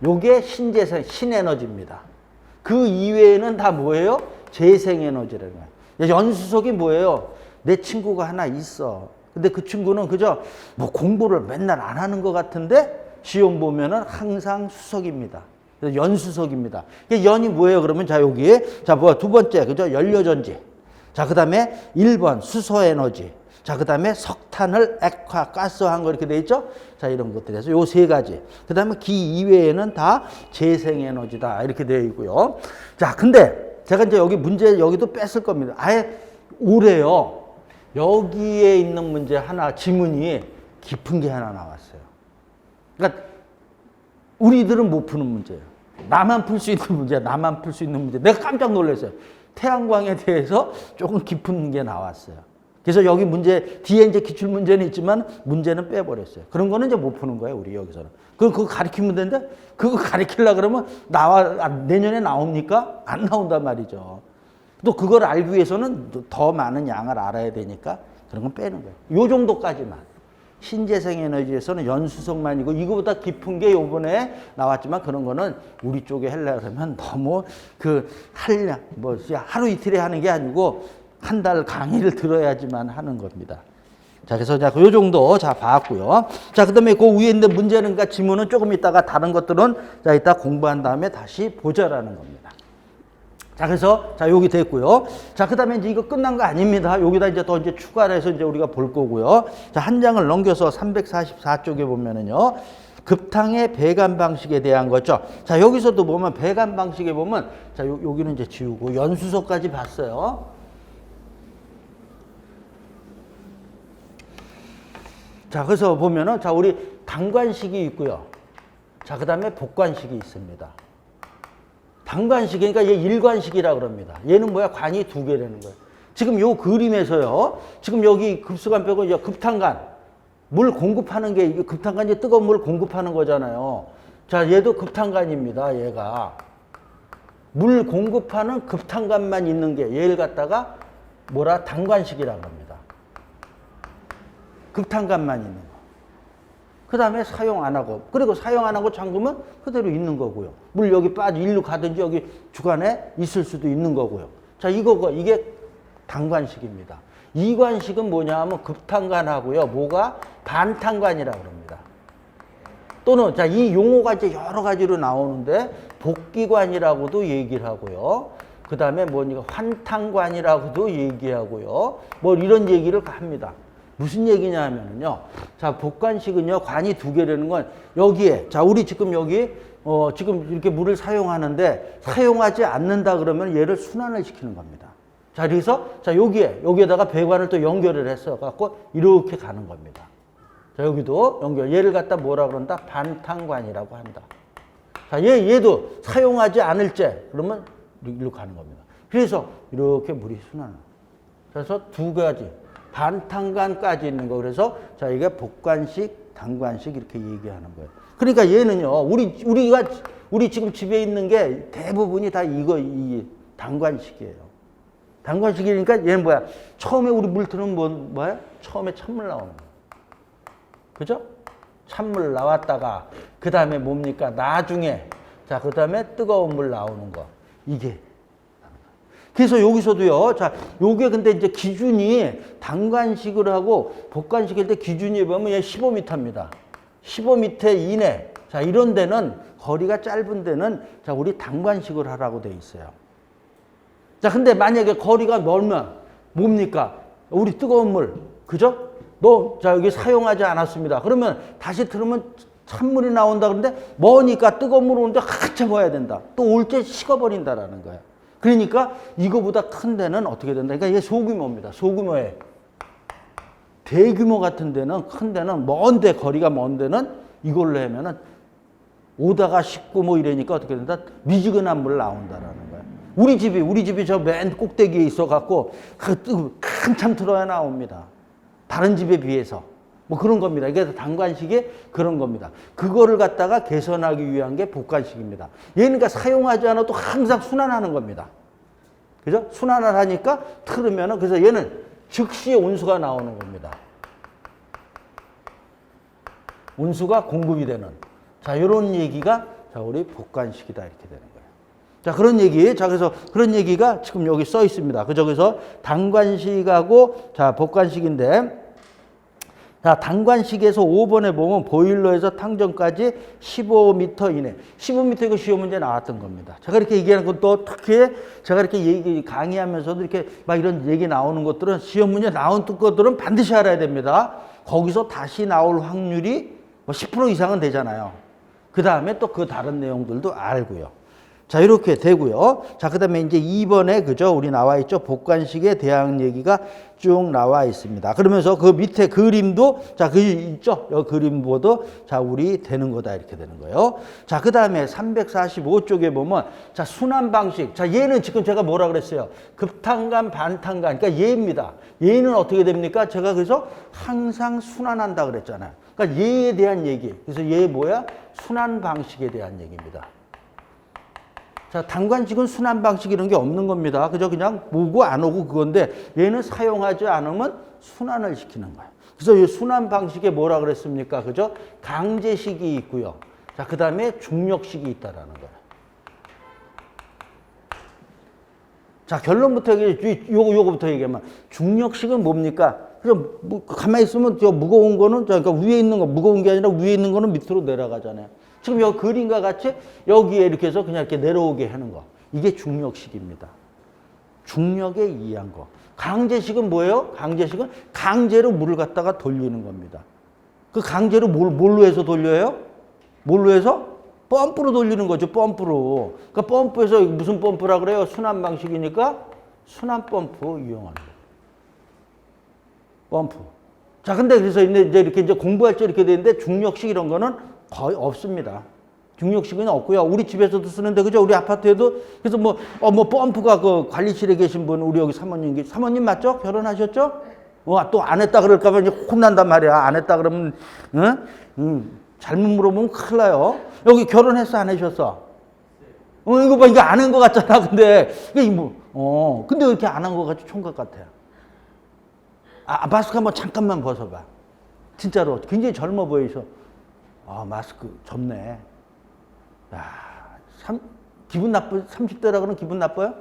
요게 신재생 신에너지입니다. 그 이외에는 다 뭐예요? 재생에너지라는 거예요. 연수석이 뭐예요? 내 친구가 하나 있어. 근데 그 친구는 그저 뭐 공부를 맨날 안 하는 것 같은데 시험 보면은 항상 수석입니다. 그래서 연수석입니다. 연이 뭐예요? 그러면 자, 여기에 자, 두 번째 그죠? 연료전지. 자, 그다음에 1번 수소에너지. 자, 그다음에 석탄을 액화, 가스화한 거 이렇게 돼 있죠? 자, 이런 것들에서 요 세 가지. 그다음에 기 이외에는 다 재생에너지다. 이렇게 되어 있고요. 자, 근데 제가 이제 여기 문제 여기도 뺐을 겁니다. 아예 올해요. 여기에 있는 문제 하나 지문이 깊은 게 하나 나왔어요. 그러니까 우리들은 못 푸는 문제예요. 나만 풀 수 있는 문제야. 나만 풀 수 있는 문제. 내가 깜짝 놀랐어요. 태양광에 대해서 조금 깊은 게 나왔어요. 그래서 여기 문제 뒤에 이제 기출 문제는 있지만 문제는 빼버렸어요. 그런 거는 이제 못 푸는 거예요. 우리 여기서는. 그거 가리키면 되는데 그거 가리키려 그러면 내년에 나옵니까? 안 나온단 말이죠. 또 그걸 알기 위해서는 더 많은 양을 알아야 되니까 그런 건 빼는 거예요. 요 정도까지만. 신재생 에너지에서는 연수석만이고 이거보다 깊은 게 요번에 나왔지만 그런 거는 우리 쪽에 하려고 그러면 너무 하루 이틀에 하는 게 아니고 한 달 강의를 들어야지만 하는 겁니다. 자, 그래서 자, 요 정도 자 봤고요. 자, 그다음에 그 위에 있는 문제는 그러니까 지문은 조금 있다가 다른 것들은 자, 이따 공부한 다음에 다시 보자라는 겁니다. 자, 그래서 자, 여기 됐고요. 자, 그다음에 이제 이거 끝난 거 아닙니다. 여기다 이제 더 이제 추가를 해서 이제 우리가 볼 거고요. 자, 한 장을 넘겨서 344쪽에 보면은요. 급탕의 배관 방식에 대한 거죠. 자, 여기서도 보면 배관 방식에 보면 자, 여기는 이제 지우고 연수석까지 봤어요. 자, 그래서 보면은 자, 우리 당관식이 있고요. 자, 그다음에 복관식이 있습니다. 당관식, 그러니까 얘 일관식이라고 그럽니다. 얘는 뭐야? 관이 두 개라는 거예요. 지금 요 그림에서요. 지금 여기 급수관 빼고 이제 급탄관. 물 공급하는 게, 이게 급탄관이 뜨거운 물 공급하는 거잖아요. 자, 얘도 급탄관입니다. 얘가. 물 공급하는 급탄관만 있는 게 얘를 갖다가 뭐라? 당관식이라고 합니다. 급탄관만 있는 거. 그 다음에 사용 안 하고, 그리고 사용 안 하고 잠그면 그대로 있는 거고요. 물 여기 일로 가든지 여기 주관에 있을 수도 있는 거고요. 자, 이게 당관식입니다. 이관식은 뭐냐 하면 급탄관하고요. 뭐가? 반탄관이라고 합니다. 또는, 자, 이 용어가 이제 여러 가지로 나오는데, 복기관이라고도 얘기를 하고요. 그 다음에 뭐니까 환탄관이라고도 얘기하고요. 뭐 이런 얘기를 합니다. 무슨 얘기냐 하면은요. 자, 복관식은요. 관이 두 개라는 건 여기에 자, 우리 지금 여기 지금 이렇게 물을 사용하는데 사용하지 않는다 그러면 얘를 순환을 시키는 겁니다. 자, 그래서 자, 여기에다가 배관을 또 연결을 해서 갖고 이렇게 가는 겁니다. 자, 여기도 연결. 얘를 갖다 뭐라 그런다? 반탄관이라고 한다. 자, 얘도 사용하지 않을 때 그러면 이리로 가는 겁니다. 그래서 이렇게 물이 순환을. 그래서 두 가지 반탄관까지 있는 거. 그래서 자, 이게 복관식, 당관식 이렇게 얘기하는 거예요. 그러니까 얘는요. 우리 지금 집에 있는 게 대부분이 다 이 당관식이에요. 당관식이니까 얘는 뭐야? 처음에 우리 물 틀면 뭐야? 처음에 찬물 나오는 거예요. 그죠? 찬물 나왔다가 그다음에 뭡니까? 나중에 자, 그다음에 뜨거운 물 나오는 거. 이게 그래서 여기서도요. 자, 요게 근데 이제 기준이 당관식을 하고 복관식일 때 기준이 보면 얘 15m입니다. 15m 이내. 자, 이런 데는 거리가 짧은 데는 자, 우리 당관식을 하라고 돼 있어요. 자, 근데 만약에 거리가 멀면 뭡니까? 우리 뜨거운 물. 그죠? 자, 여기 사용하지 않았습니다. 그러면 다시 틀으면 찬물이 나온다. 그런데 머니까 뜨거운 물 오는데 한참 봐야 된다. 또 올 때 식어버린다라는 거야. 그러니까 이거보다 큰 데는 어떻게 된다? 그러니까 이게 소규모입니다. 소규모에. 대규모 같은 데는, 큰 데는, 거리가 먼 데는 이걸로 하면은 오다가 식고 뭐 이러니까 어떻게 된다? 미지근한 물 나온다라는 거야. 우리 집이 저 맨 꼭대기에 있어갖고 한참 틀어야 나옵니다. 다른 집에 비해서. 뭐 그런 겁니다. 이게 단관식이 그런 겁니다. 그거를 갖다가 개선하기 위한 게 복관식입니다. 얘는 그러니까 사용하지 않아도 항상 순환하는 겁니다. 그죠? 순환을 하니까 틀으면은, 그래서 얘는 즉시 온수가 나오는 겁니다. 온수가 공급이 되는. 자, 이런 얘기가, 자, 우리 복관식이다. 이렇게 되는 거예요. 자, 그런 얘기. 자, 그래서 그런 얘기가 지금 여기 써 있습니다. 그죠? 그래서 단관식하고, 자, 복관식인데, 자, 단관식에서 5번에 보면 보일러에서 탕전까지 15m 이내. 15m 이거 시험 문제 나왔던 겁니다. 제가 이렇게 얘기하는 건 또 특히 제가 이렇게 강의하면서도 이렇게 막 이런 얘기 나오는 것들은 시험 문제 나온 것들은 반드시 알아야 됩니다. 거기서 다시 나올 확률이 뭐 10% 이상은 되잖아요. 그 다음에 또 그 다른 내용들도 알고요. 자, 이렇게 되고요. 자, 그 다음에 이제 2번에, 그죠? 우리 나와 있죠? 복관식에 대한 얘기가 쭉 나와 있습니다. 그러면서 그 밑에 그림도, 자, 그 있죠? 이 그림 보도, 자, 우리 되는 거다. 이렇게 되는 거예요. 자, 그 다음에 345쪽에 보면, 자, 순환 방식. 자, 얘는 지금 제가 뭐라 그랬어요? 급탄간, 반탄간. 그러니까 얘입니다. 얘는 어떻게 됩니까? 제가 그래서 항상 순환한다 그랬잖아요. 그러니까 얘에 대한 얘기. 그래서 얘 뭐야? 순환 방식에 대한 얘기입니다. 자, 단관식은 순환 방식 이런 게 없는 겁니다. 그죠? 그냥 오고 안 오고 그건데 얘는 사용하지 않으면 순환을 시키는 거예요. 그래서 이 순환 방식에 뭐라 그랬습니까? 그죠? 강제식이 있고요. 자, 그 다음에 중력식이 있다라는 거예요. 자, 결론부터 요거부터 얘기하면 중력식은 뭡니까? 그래서 가만히 있으면 저 무거운 거는, 그러니까 위에 있는 거, 무거운 게 아니라 위에 있는 거는 밑으로 내려가잖아요. 지금 여기 그림과 같이 여기에 이렇게 해서 그냥 이렇게 내려오게 하는 거. 이게 중력식입니다. 중력에 의한 거. 강제식은 뭐예요? 강제식은 강제로 물을 갖다가 돌리는 겁니다. 그 강제로 뭘로 해서 돌려요? 뭘로 해서? 펌프로 돌리는 거죠. 펌프로. 그러니까 펌프에서 무슨 펌프라 그래요? 순환 방식이니까 순환 펌프 이용하는 거예요. 펌프. 자, 근데 그래서 이제 이렇게 이제 공부할 때 이렇게 되는데 중력식 이런 거는 거의 없습니다. 중력식은 없고요. 우리 집에서도 쓰는데, 그죠? 우리 아파트에도. 그래서 뭐 펌프가 그 관리실에 계신 분, 우리 여기 사모님 맞죠? 결혼하셨죠? 또 안 했다 그럴까봐 이제 혼난단 말이야. 안 했다 그러면, 잘못 물어보면 큰일 나요. 여기 결혼했어? 안 하셨어? 이거 봐. 이거 안 한 것 같잖아. 근데, 이게 근데 왜 이렇게 안 한 것 같이 총각 같아요? 마스크 한번 잠깐만 벗어봐. 진짜로. 굉장히 젊어 보이셔. 마스크 젊네. 야, 기분 30대라 그러면 기분 나빠요?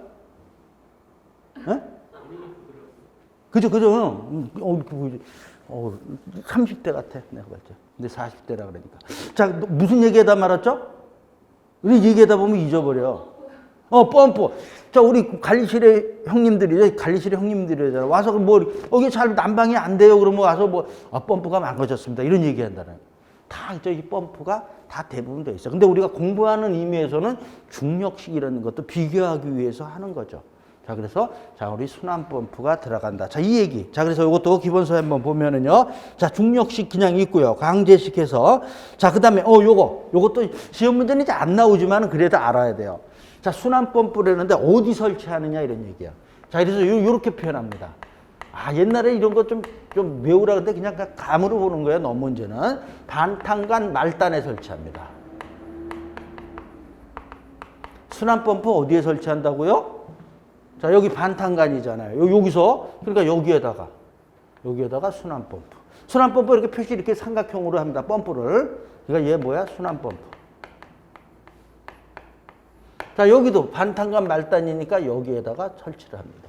예? 그죠. 30대 같아. 내가 봤죠. 근데 40대라 그러니까. 자, 무슨 얘기하다 말았죠? 우리 얘기하다 보면 잊어버려. 펌프. 자, 우리 관리실에 형님들이잖아. 와서 이게 잘 난방이 안 돼요. 그러면 와서 펌프가 망가졌습니다. 이런 얘기 한다는. 다 이 펌프가 다 대부분 돼 있어. 근데 우리가 공부하는 의미에서는 중력식이라는 것도 비교하기 위해서 하는 거죠. 자, 그래서 자, 우리 순환 펌프가 들어간다. 자, 이 얘기. 자, 그래서 이것도 기본서에 한번 보면은요. 자, 중력식 그냥 있고요. 강제식 해서. 자, 그다음에 요것도 시험 문제는 이제 안 나오지만 그래도 알아야 돼요. 자, 순환 펌프를 했는데 어디 설치하느냐 이런 얘기야. 자, 그래서 요렇게 표현합니다. 옛날에 이런 거 좀 외우라 근데 그냥 감으로 보는 거예요. 너무 문제는. 반탄간 말단에 설치합니다. 순환 펌프 어디에 설치한다고요? 자, 여기 반탄간이잖아요. 여기서, 그러니까 여기에다가 순환 펌프. 순환 펌프 이렇게 표시 이렇게 삼각형으로 합니다. 펌프를. 그러니까 얘 뭐야? 순환 펌프. 자, 여기도 반탄간 말단이니까 여기에다가 설치를 합니다.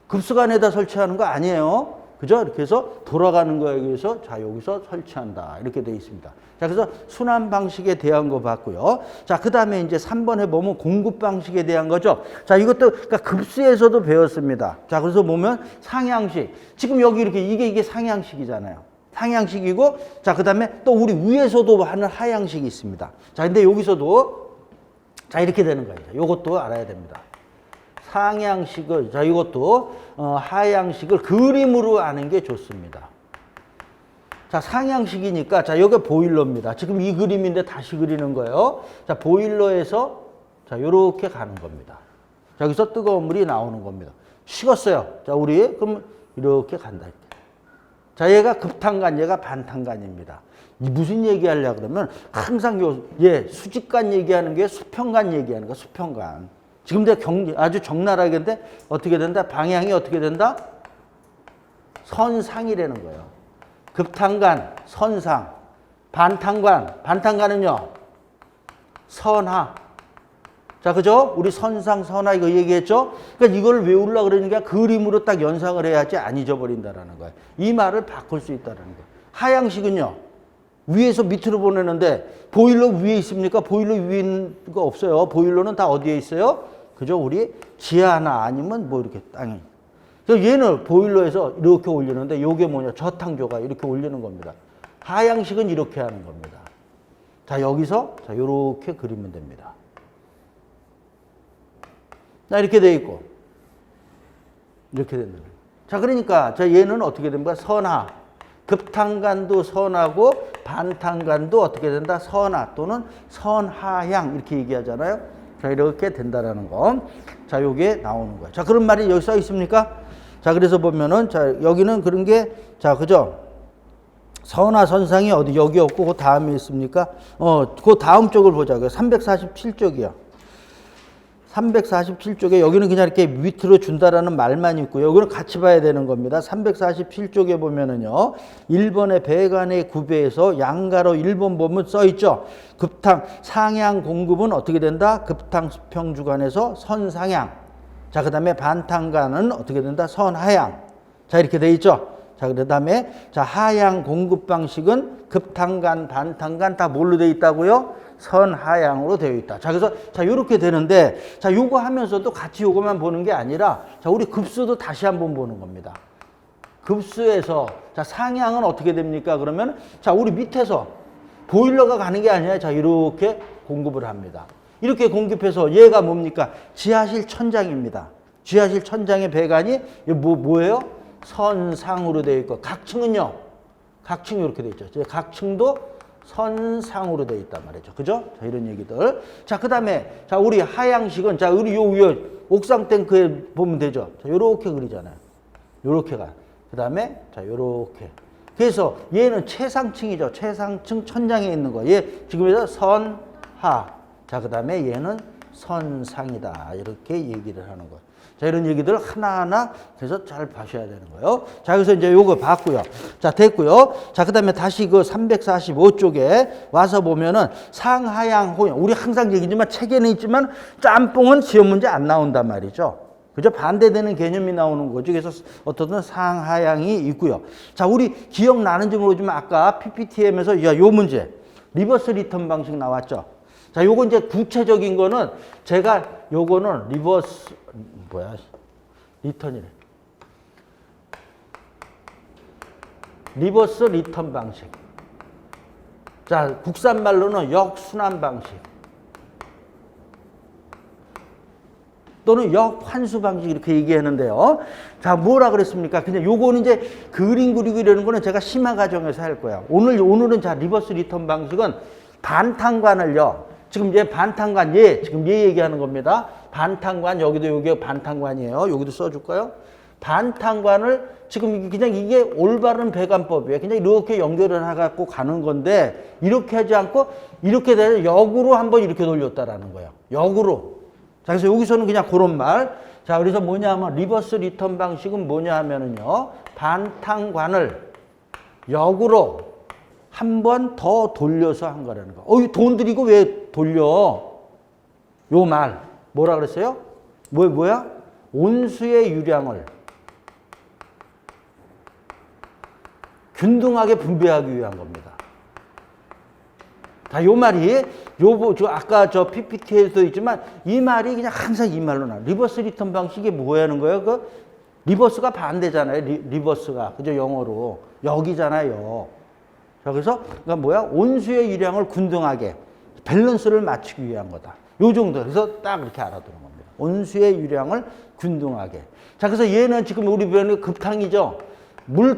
급수관에다 설치하는 거 아니에요. 그죠? 이렇게 해서 돌아가는 거에 의해서 자, 여기서 설치한다. 이렇게 되어 있습니다. 자, 그래서 순환 방식에 대한 거 봤고요. 자, 그 다음에 이제 3번에 보면 공급 방식에 대한 거죠. 자, 이것도 그러니까 급수에서도 배웠습니다. 자, 그래서 보면 상향식. 지금 여기 이렇게 이게 상향식이잖아요. 상향식이고, 자, 그 다음에 또 우리 위에서도 하는 하향식이 있습니다. 자, 근데 여기서도 자, 이렇게 되는 거예요. 이것도 알아야 됩니다. 상향식을, 자, 이것도 하향식을 그림으로 아는 게 좋습니다. 자, 상향식이니까, 자, 여기 보일러입니다. 지금 이 그림인데 다시 그리는 거예요. 자, 보일러에서, 자, 요렇게 가는 겁니다. 자, 여기서 뜨거운 물이 나오는 겁니다. 식었어요. 자, 우리, 그럼 이렇게 간다. 자, 얘가 급탄간, 얘가 반탄간입니다. 무슨 얘기 하려고 그러면 항상 수직간 얘기하는 게 수평간 얘기하는 거야, 수평간. 지금 내가 아주 적나라하게 어떻게 된다? 방향이 어떻게 된다? 선상이라는 거예요. 급탄간, 선상. 반탄간은요, 선하. 자, 그죠? 우리 선상, 선하 이거 얘기했죠? 그러니까 이걸 외우려고 그러니까 그림으로 딱 연상을 해야지 안 잊어버린다라는 거예요. 이 말을 바꿀 수 있다는 거예요. 하향식은요, 위에서 밑으로 보내는데 보일러 위에 있습니까? 보일러 위에 있는 거 없어요. 보일러는 다 어디에 있어요? 그죠? 우리 지하나 아니면 뭐 이렇게 땅에. 그래서 얘는 보일러에서 이렇게 올리는데 요게 뭐냐? 저탕조가 이렇게 올리는 겁니다. 하향식은 이렇게 하는 겁니다. 자, 여기서 자, 요렇게 그리면 됩니다. 자, 이렇게 돼 있고 이렇게 된다. 자, 그러니까 자, 얘는 어떻게 됩니까? 선하. 급탄간도 선하고 반탄간도 어떻게 된다? 선하 또는 선하향 이렇게 얘기하잖아요. 자, 이렇게 된다라는 거. 자, 요게 나오는 거예요. 자, 그런 말이 여기 써 있습니까? 자, 그래서 보면은 자, 여기는 그런 게 자, 그죠? 선하 선상이 어디 여기 없고 그 다음에 있습니까? 그 다음 쪽을 보자고요. 347쪽이요. 347쪽에 여기는 그냥 이렇게 밑으로 준다라는 말만 있고요. 여기는 같이 봐야 되는 겁니다. 347쪽에 보면은요. 1번의 배관의 구배에서 양가로 1번 보면 써 있죠. 급탕 상향 공급은 어떻게 된다? 급탕 수평 주간에서 선상향. 자, 그다음에 반탄간은 어떻게 된다? 선하향. 자, 이렇게 돼 있죠. 자, 그다음에 자, 하향 공급 방식은 급탄간, 반탄간 다 뭘로 돼 있다고요? 선하향으로 되어 있다. 자, 그래서 자, 요렇게 되는데 자, 요거 하면서도 같이 요거만 보는 게 아니라 자, 우리 급수도 다시 한번 보는 겁니다. 급수에서 자, 상향은 어떻게 됩니까? 그러면 자, 우리 밑에서 보일러가 가는 게 아니라 자, 이렇게 공급을 합니다. 이렇게 공급해서 얘가 뭡니까? 지하실 천장입니다. 지하실 천장의 배관이 뭐예요? 선상으로 되어 있고 각 층은요. 각 층이 이렇게 되어 있죠. 각 층도 선상으로 되어 있단 말이죠. 그죠? 자, 이런 얘기들. 자, 그 다음에, 자, 우리 하향식은, 자, 우리 요 위에 옥상 탱크에 보면 되죠. 자, 요렇게 그리잖아요. 요렇게 가. 그 다음에, 자, 요렇게. 그래서 얘는 최상층이죠. 최상층 천장에 있는 거. 얘 지금에서 선하. 자, 그 다음에 얘는 선상이다. 이렇게 얘기를 하는 거예요. 자, 이런 얘기들 하나하나 그래서 잘 봐셔야 되는 거예요. 자, 그래서 이제 요거 봤고요. 자, 됐고요. 자, 그 다음에 다시 그 345쪽에 와서 보면은 상하향 호형. 우리 항상 얘기지만 책에는 있지만 짬뽕은 시험 문제 안 나온단 말이죠. 그죠? 반대되는 개념이 나오는 거죠. 그래서 어떤 상하향이 있고요. 자, 우리 기억나는지 모르지만 아까 PPTM에서 요 문제. 리버스 리턴 방식 나왔죠. 자, 요거 이제 구체적인 거는 제가 요거는 리턴이래. 리버스 리턴 방식. 자, 국산말로는 역순환 방식. 또는 역환수 방식 이렇게 얘기하는데요. 자, 뭐라 그랬습니까? 그냥 요거는 이제 그림 그리고 이러는 거는 제가 심화 과정에서 할 거예요. 오늘은 자, 리버스 리턴 방식은 반탄관을요. 지금 얘 반탄관, 지금 얘 얘기하는 겁니다. 반탄관, 여기도 여기 반탄관이에요. 여기도 써줄까요? 반탄관을 지금 그냥 이게 올바른 배관법이에요. 그냥 이렇게 연결을 해갖고 가는 건데, 이렇게 하지 않고, 이렇게 되면 역으로 한번 이렇게 돌렸다라는 거예요. 역으로. 자, 그래서 여기서는 그냥 그런 말. 자, 그래서 뭐냐 하면, 리버스 리턴 방식은 뭐냐 하면은요, 반탄관을 역으로 한 번 더 돌려서 한 거라는 거. 돈 들이고 왜 돌려? 요 말. 뭐라 그랬어요? 뭐야? 온수의 유량을 균등하게 분배하기 위한 겁니다. 자, 요 말이 아까 저 PPT에도 있지만 이 말이 그냥 항상 이 말로 나와. 리버스 리턴 방식이 뭐하는 거예요? 그 리버스가 반대잖아요. 리버스가 그죠? 영어로 여기잖아요. 자, 그래서 그러니까 뭐야? 온수의 유량을 균등하게 밸런스를 맞추기 위한 거다. 요 정도. 그래서 딱 이렇게 알아두는 겁니다. 온수의 유량을 균등하게. 자, 그래서 얘는 지금 우리 배우는 급탕이죠.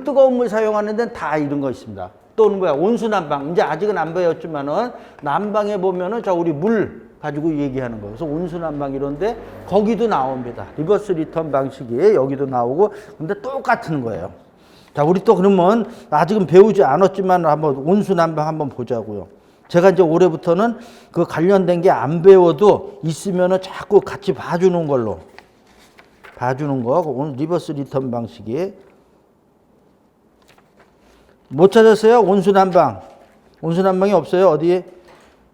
뜨거운 물 사용하는 데는 다 이런 거 있습니다. 또는 뭐야? 온수 난방. 이제 아직은 안 배웠지만은 난방에 보면은 자, 우리 물 가지고 얘기하는 거예요. 그래서 온수 난방 이런데 거기도 나옵니다. 리버스 리턴 방식이 여기도 나오고 근데 똑같은 거예요. 자, 우리 또 그러면 아직은 배우지 않았지만 한번 온수 난방 한번 보자고요. 제가 이제 올해부터는 그 관련된 게 안 배워도 있으면은 자꾸 같이 봐주는 걸로. 봐주는 거. 오늘 리버스 리턴 방식이. 못 찾았어요? 온수 난방. 온수 난방이 없어요? 어디에?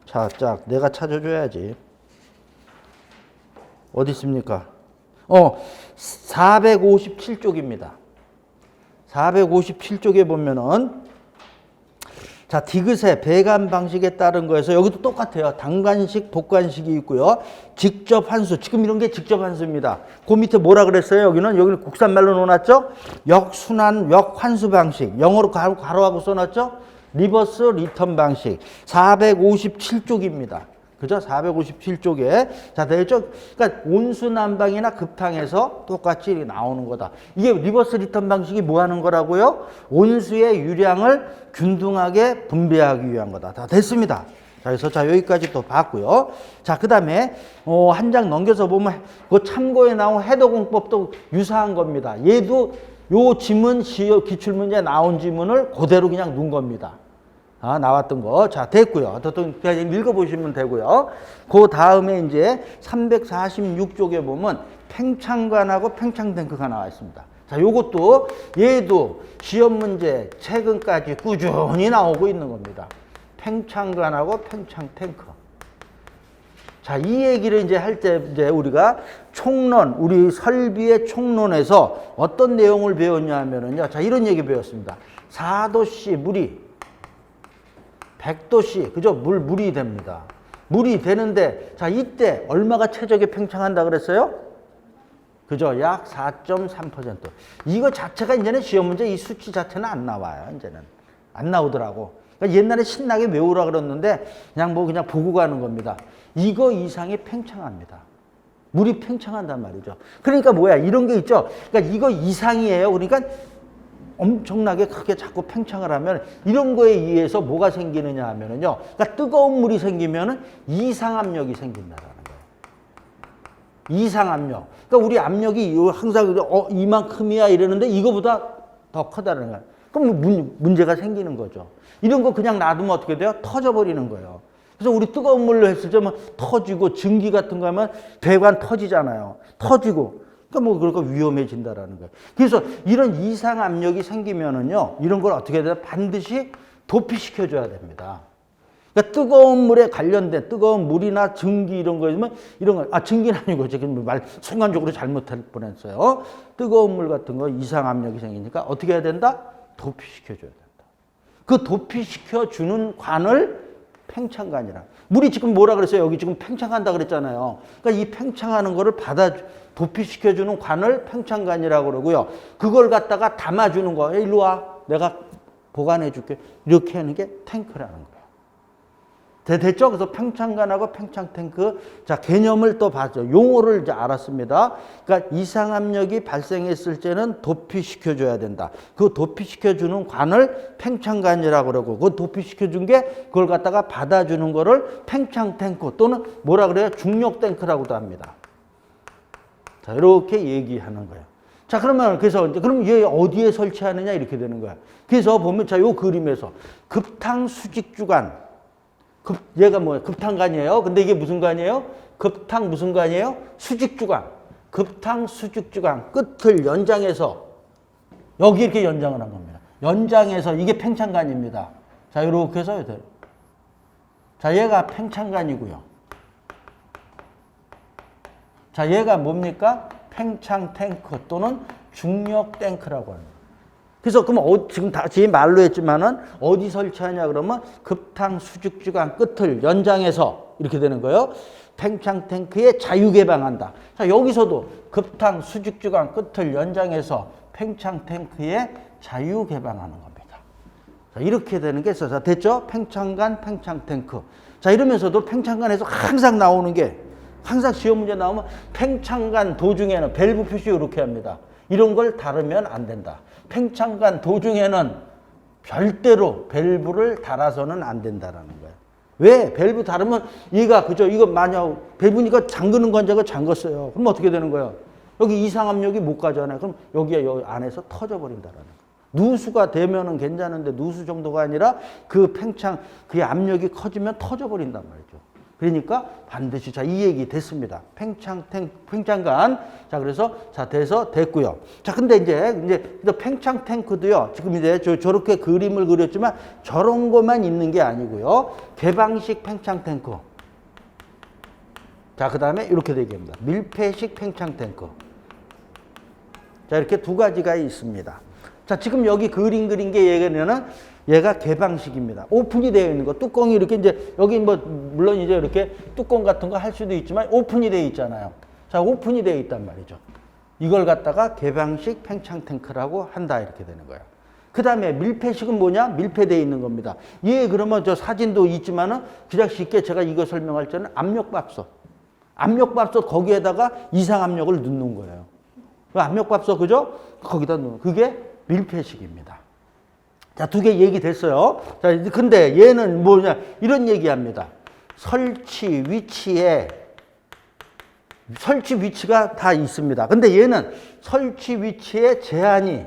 자, 내가 찾아줘야지. 어디 있습니까? 457쪽입니다. 457쪽에 보면은 자, 디귿의 배관 방식에 따른 거에서 여기도 똑같아요. 단관식, 복관식이 있고요. 직접 환수. 지금 이런 게 직접 환수입니다. 그 밑에 뭐라 그랬어요? 여기는 국산말로 넣어놨죠? 역순환, 역환수 방식. 영어로 괄호하고 써놨죠? 리버스 리턴 방식. 457쪽입니다. 그죠? 457쪽에. 자, 되겠죠? 그러니까 온수 난방이나 급탕에서 똑같이 나오는 거다. 이게 리버스 리턴 방식이 뭐 하는 거라고요? 온수의 유량을 균등하게 분배하기 위한 거다. 다 됐습니다. 자, 그래서 자, 여기까지 또 봤고요. 자, 그 다음에, 한 장 넘겨서 보면, 그 참고에 나온 해도공법도 유사한 겁니다. 얘도 요 지문, 기출문제 나온 지문을 그대로 그냥 놓은 겁니다. 나왔던 거. 자, 됐고요. 그냥 읽어보시면 되고요. 그 다음에 이제 346쪽에 보면 팽창관하고 팽창탱크가 나와 있습니다. 자, 요것도 얘도 시험 문제 최근까지 꾸준히 나오고 있는 겁니다. 팽창관하고 팽창탱크. 자, 이 얘기를 이제 할 때 이제 우리가 총론, 우리 설비의 총론에서 어떤 내용을 배웠냐 하면은요. 자, 이런 얘기 배웠습니다. 4도씨 물이 100도씨, 그죠? 물이 됩니다. 물이 되는데, 자, 이때 얼마가 최적의 팽창한다 그랬어요? 그죠? 약 4.3%. 이거 자체가 이제는 시험 문제 이 수치 자체는 안 나와요. 이제는. 안 나오더라고. 그러니까 옛날에 신나게 외우라 그랬는데, 그냥 보고 가는 겁니다. 이거 이상이 팽창합니다. 물이 팽창한단 말이죠. 그러니까 뭐야? 이런 게 있죠? 그러니까 이거 이상이에요. 그러니까 엄청나게 크게 자꾸 팽창을 하면 이런 거에 의해서 뭐가 생기느냐 하면은요. 그러니까 뜨거운 물이 생기면은 이상압력이 생긴다라는 거예요. 이상압력. 그러니까 우리 압력이 항상 이만큼이야 이러는데 이거보다 더 크다는 거예요. 그럼 문제가 생기는 거죠. 이런 거 그냥 놔두면 어떻게 돼요? 터져버리는 거예요. 그래서 우리 뜨거운 물로 했을 때 터지고 증기 같은 거 하면 배관 터지잖아요. 터지고. 그러니까 위험해진다라는 거예요. 그래서 이런 이상 압력이 생기면은요, 이런 걸 어떻게 해야 돼요? 반드시 도피시켜줘야 됩니다. 그러니까 뜨거운 물에 관련된 뜨거운 물이나 증기 이런 거 있으면 증기는 아니고 지금 순간적으로 잘못할 뻔했어요. 뜨거운 물 같은 거 이상 압력이 생기니까 어떻게 해야 된다? 도피시켜줘야 된다. 그 도피시켜주는 관을 팽창관이라. 물이 지금 뭐라 그랬어요? 여기 지금 팽창한다 그랬잖아요. 그러니까 이 팽창하는 거를 도피시켜주는 관을 팽창관이라고 그러고요. 그걸 갖다가 담아주는 거. 일로 와. 내가 보관해 줄게. 이렇게 하는 게 탱크라는 거예요. 됐죠? 그래서 팽창관하고 팽창탱크. 자, 개념을 또 봤죠. 용어를 이제 알았습니다. 그러니까 이상압력이 발생했을 때는 도피시켜줘야 된다. 그 도피시켜주는 관을 팽창관이라고 그러고, 그 도피시켜준 게 그걸 갖다가 받아주는 거를 팽창탱크 또는 뭐라 그래요? 중력탱크라고도 합니다. 자, 이렇게 얘기하는 거예요. 자, 그럼 얘 어디에 설치하느냐 이렇게 되는 거야. 그래서 보면 자, 요 그림에서 급탕 수직주관. 얘가 뭐야? 급탕관이에요. 근데 이게 무슨 관이에요? 급탕 무슨 관이에요? 수직주관. 급탕 수직주관. 끝을 연장해서 여기 이렇게 연장을 한 겁니다. 연장해서 이게 팽창관입니다. 자, 이렇게 해서 돼요. 자, 얘가 팽창관이고요. 자, 얘가 뭡니까? 팽창 탱크 또는 중력 탱크라고 합니다. 그래서 그럼 지금 다시 말로 했지만은 어디 설치하냐 그러면 급탕 수직 주간 끝을 연장해서 이렇게 되는 거예요. 팽창 탱크에 자유 개방한다. 자, 여기서도 급탕 수직 주간 끝을 연장해서 팽창 탱크에 자유 개방하는 겁니다. 자, 이렇게 되는 게 있어서 됐죠? 팽창간 팽창 탱크. 자, 이러면서도 팽창간에서 항상 나오는 게 항상 시험 문제 나오면 팽창간 도중에는 밸브 표시 이렇게 합니다. 이런 걸 다루면 안 된다. 팽창간 도중에는 절대로 밸브를 달아서는 안 된다라는 거예요. 왜? 밸브 다르면 얘가 그죠? 이거 만약 밸브니까 잠그는 건 제가 잠궜어요. 그럼 어떻게 되는 거예요? 여기 이상 압력이 못 가잖아요. 그럼 여기 안에서 터져 버린다라는 거예요. 누수가 되면은 괜찮은데 누수 정도가 아니라 그 팽창 그 압력이 커지면 터져 버린단 말이죠. 그러니까 반드시 자, 이 얘기 됐습니다. 팽창간. 자, 그래서 자, 돼서 됐고요. 자, 근데 이제 팽창 탱크도요. 지금 이제 저렇게 그림을 그렸지만 저런 것만 있는 게 아니고요. 개방식 팽창 탱크. 자, 그다음에 이렇게 되겠습니다. 밀폐식 팽창 탱크. 자, 이렇게 두 가지가 있습니다. 자, 지금 여기 그린 게 얘가 개방식입니다. 오픈이 되어 있는 거. 뚜껑이 이렇게 이제 여기 뭐 물론 이제 이렇게 뚜껑 같은 거 할 수도 있지만 오픈이 되어 있잖아요. 자, 오픈이 되어 있단 말이죠. 이걸 갖다가 개방식 팽창 탱크라고 한다 이렇게 되는 거예요. 그다음에 밀폐식은 뭐냐? 밀폐되어 있는 겁니다. 예, 그러면 저 사진도 있지만은 그냥 쉽게 제가 이거 설명할 때는 압력밥솥. 압력밥솥 거기에다가 이상 압력을 넣는 거예요. 압력밥솥 그죠? 거기다 넣는 그게 밀폐식입니다. 자, 두 개 얘기 됐어요. 자, 근데 얘는 뭐냐? 이런 얘기합니다. 설치 위치가 다 있습니다. 근데 얘는 설치 위치에 제한이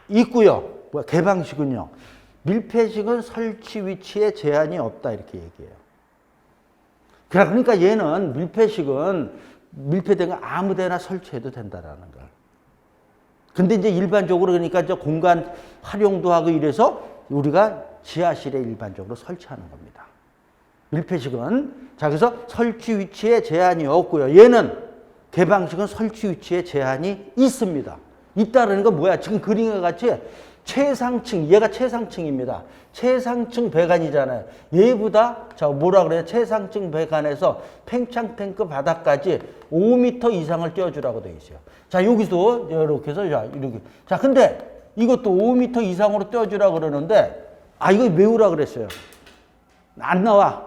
있고요. 개방식은요. 밀폐식은 설치 위치에 제한이 없다 이렇게 얘기해요. 그러니까 얘는 밀폐식은 밀폐된 거 아무데나 설치해도 된다라는 거예요. 근데 이제 일반적으로 그러니까 이제 공간 활용도 하고 이래서 우리가 지하실에 일반적으로 설치하는 겁니다. 밀폐식은. 자, 그래서 설치 위치에 제한이 없고요. 얘는 개방식은 설치 위치에 제한이 있습니다. 있다라는 건 뭐야? 지금 그림과 같이 최상층, 얘가 최상층입니다. 최상층 배관이잖아요. 얘보다, 자, 뭐라 그래요? 최상층 배관에서 팽창 탱크 바닥까지 5m 이상을 띄워주라고 되어 있어요. 자, 여기서 이렇게 해서, 자, 이렇게. 자, 근데 이것도 5m 이상으로 띄워주라고 그러는데, 이거 외우라 그랬어요. 안 나와.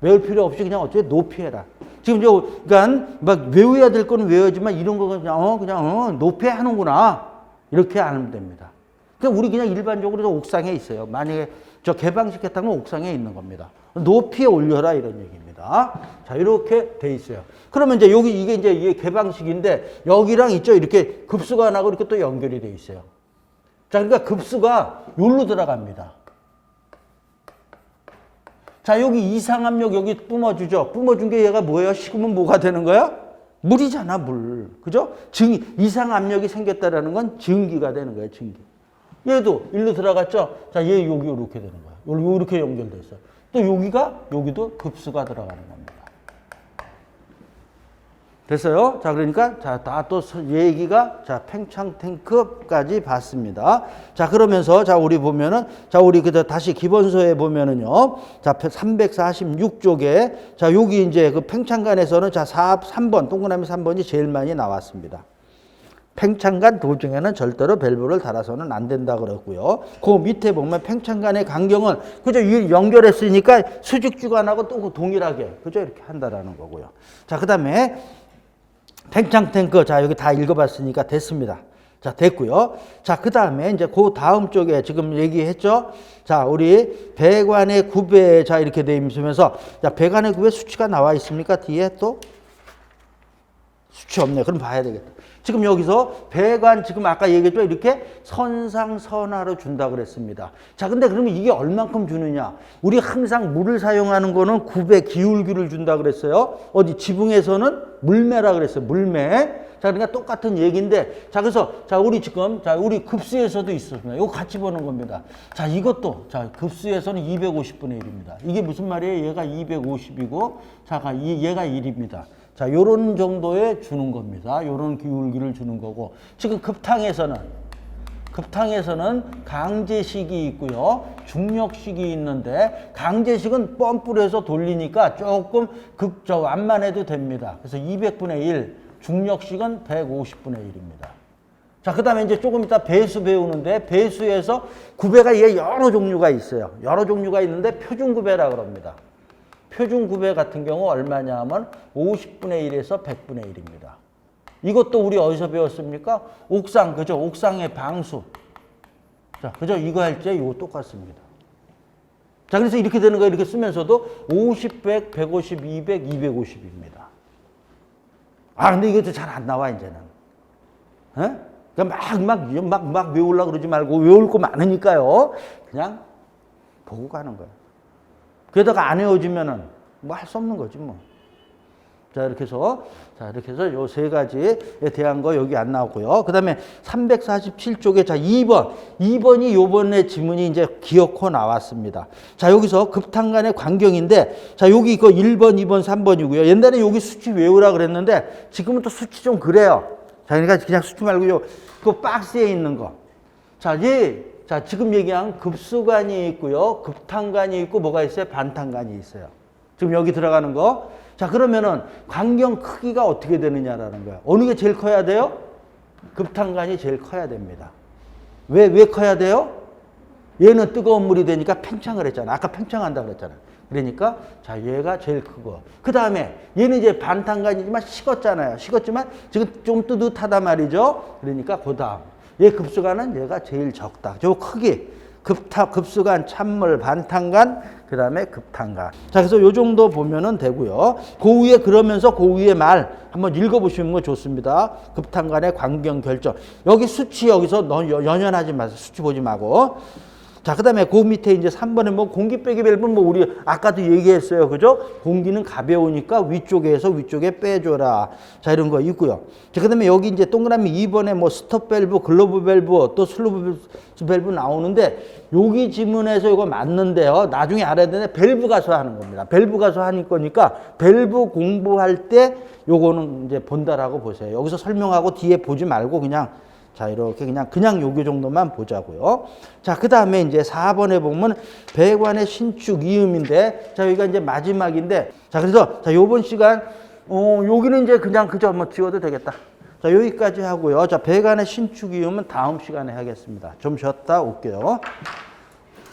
외울 필요 없이 그냥 어차피 높이 해라. 지금 그러니까 막 외워야 될 거는 외워야지만 이런 거 그냥 높이 하는구나. 이렇게 하면 됩니다. 그러니까 우리 그냥 일반적으로 옥상에 있어요. 만약에 저 개방식 했다면 옥상에 있는 겁니다. 높이에 올려라 이런 얘기입니다. 자, 이렇게 돼 있어요. 그러면 이제 이게 이제 개방식인데 여기랑 있죠. 이렇게 급수가 나고 이렇게 또 연결이 돼 있어요. 자, 그러니까 급수가 여기로 들어갑니다. 자, 여기 이상압력 여기 뿜어주죠. 뿜어준 게 얘가 뭐예요? 식으면 뭐가 되는 거야? 물이잖아, 물. 그죠? 이상압력이 생겼다라는 건 증기가 되는 거예요, 증기. 얘도 일로 들어갔죠? 자, 얘 여기 이렇게 되는 거야. 이렇게 연결돼 있어요. 또 여기도 급수가 들어가는 겁니다. 됐어요? 자, 그러니까, 자, 다 또 얘기가, 자, 팽창 탱크까지 봤습니다. 자, 그러면서, 자, 우리 보면은, 자, 우리 다시 기본서에 보면은요, 자, 346쪽에, 자, 여기 이제 그 팽창간에서는, 자, 3번, 동그라미 3번이 제일 많이 나왔습니다. 팽창간 도중에는 절대로 밸브를 달아서는 안 된다 그랬고요. 그 밑에 보면 팽창간의 간격은 그죠? 연결했으니까 수직 주간하고 또 동일하게 그죠? 이렇게 한다라는 거고요. 자, 그다음에 팽창 탱크 자, 여기 다 읽어봤으니까 됐습니다. 자, 됐고요. 자, 그다음에 이제 그 다음 쪽에 지금 얘기했죠. 자, 우리 배관의 구배 자 이렇게 돼 있으면서 자, 배관의 구배 수치가 나와 있습니까? 뒤에 또 수치 없네. 그럼 봐야 되겠다. 지금 여기서 배관 지금 아까 얘기했죠. 이렇게 선상선하로 준다 그랬습니다. 자, 근데 그러면 이게 얼만큼 주느냐? 우리 항상 물을 사용하는 거는 굽의 기울기를 준다 그랬어요. 어디 지붕에서는 물매라 그랬어요. 물매. 자, 그러니까 똑같은 얘기인데, 자, 그래서 자, 우리 지금 자, 우리 급수에서도 있었습니다. 이거 같이 보는 겁니다. 자, 이것도 자, 급수에서는 250분의 1입니다. 이게 무슨 말이에요? 얘가 250이고, 자, 얘가 1입니다. 자, 요런 정도에 주는 겁니다. 요런 기울기를 주는 거고. 지금 급탕에서는 급탕에서는 강제식이 있고요. 중력식이 있는데 강제식은 펌프를 해서 돌리니까 조금 완만해도 됩니다. 그래서 200분의 1, 중력식은 150분의 1입니다. 자, 그 다음에 이제 조금 이따 배수 배우는데 배수에서 구배가 이게 여러 종류가 있어요. 여러 종류가 있는데 표준구배라 그럽니다. 표준구배 같은 경우 얼마냐 하면 50분의 1에서 100분의 1입니다. 이것도 우리 어디서 배웠습니까? 옥상, 그죠? 옥상의 방수. 자, 그죠? 이거 할 때 이거 똑같습니다. 자, 그래서 이렇게 되는 거 이렇게 쓰면서도 50, 100, 150, 200, 250입니다. 아, 근데 이것도 잘 안 나와, 이제는. 에? 그러니까 막 외우려고 그러지 말고 외울 거 많으니까요. 그냥 보고 가는 거예요. 그러다가 안 외워지면은 뭐 할 수 없는 거지, 뭐. 자, 이렇게 해서 요 세 가지에 대한 거 여기 안 나오고요. 그 다음에 347쪽에 자, 2번이 요번에 지문이 이제 기어코 나왔습니다. 자, 여기서 급탕 간의 관경인데, 자, 여기 이거 1번, 2번, 3번이고요. 옛날에 여기 수치 외우라 그랬는데, 지금은 또 수치 좀 그래요. 자, 그러니까 그냥 수치 말고 그 박스에 있는 거. 자, 지금 얘기한 급수관이 있고요. 급탕관이 있고 뭐가 있어요? 반탕관이 있어요. 지금 여기 들어가는 거. 자, 그러면은 관경 크기가 어떻게 되느냐라는 거야. 어느 게 제일 커야 돼요? 급탕관이 제일 커야 됩니다. 왜 커야 돼요? 얘는 뜨거운 물이 되니까 팽창을 했잖아. 아까 팽창한다 그랬잖아. 그러니까 자, 얘가 제일 크고. 그 다음에 얘는 이제 반탕관이지만 식었잖아요. 식었지만 지금 좀 뜨뜻하단 말이죠. 그러니까 그 다음. 얘 급수관은 얘가 제일 적다. 저 크기. 급수관, 찬물, 반탕관, 그 다음에 급탕관. 자, 그래서 요 정도 보면은 되고요. 그 위에 그러면서 그 위에 말 한번 읽어보시면 좋습니다. 급탕관의 관경 결정. 여기 수치 여기서 연연하지 마세요. 수치 보지 말고. 자, 그 다음에 그 밑에 이제 3번에 뭐 공기 빼기 밸브는 뭐 우리 아까도 얘기했어요. 그죠? 공기는 가벼우니까 위쪽에서 위쪽에 빼줘라. 자, 이런 거 있고요. 자, 그 다음에 여기 이제 동그라미 2번에 뭐 스톱 밸브, 글로브 밸브, 또 슬로브 밸브 나오는데 여기 지문에서 이거 맞는데요. 나중에 알아야 되는데 밸브 가서 하는 겁니다. 밸브 가서 하는 거니까 밸브 공부할 때 요거는 이제 본다라고 보세요. 여기서 설명하고 뒤에 보지 말고 그냥 자, 이렇게 그냥 요기 정도만 보자고요. 자, 그 다음에 이제 4번에 보면 배관의 신축 이음인데, 자, 여기가 이제 마지막인데, 자, 그래서, 자, 요번 시간, 여기는 이제 그냥 그저 뭐 지워도 되겠다. 자, 여기까지 하고요. 자, 배관의 신축 이음은 다음 시간에 하겠습니다. 좀 쉬었다 올게요.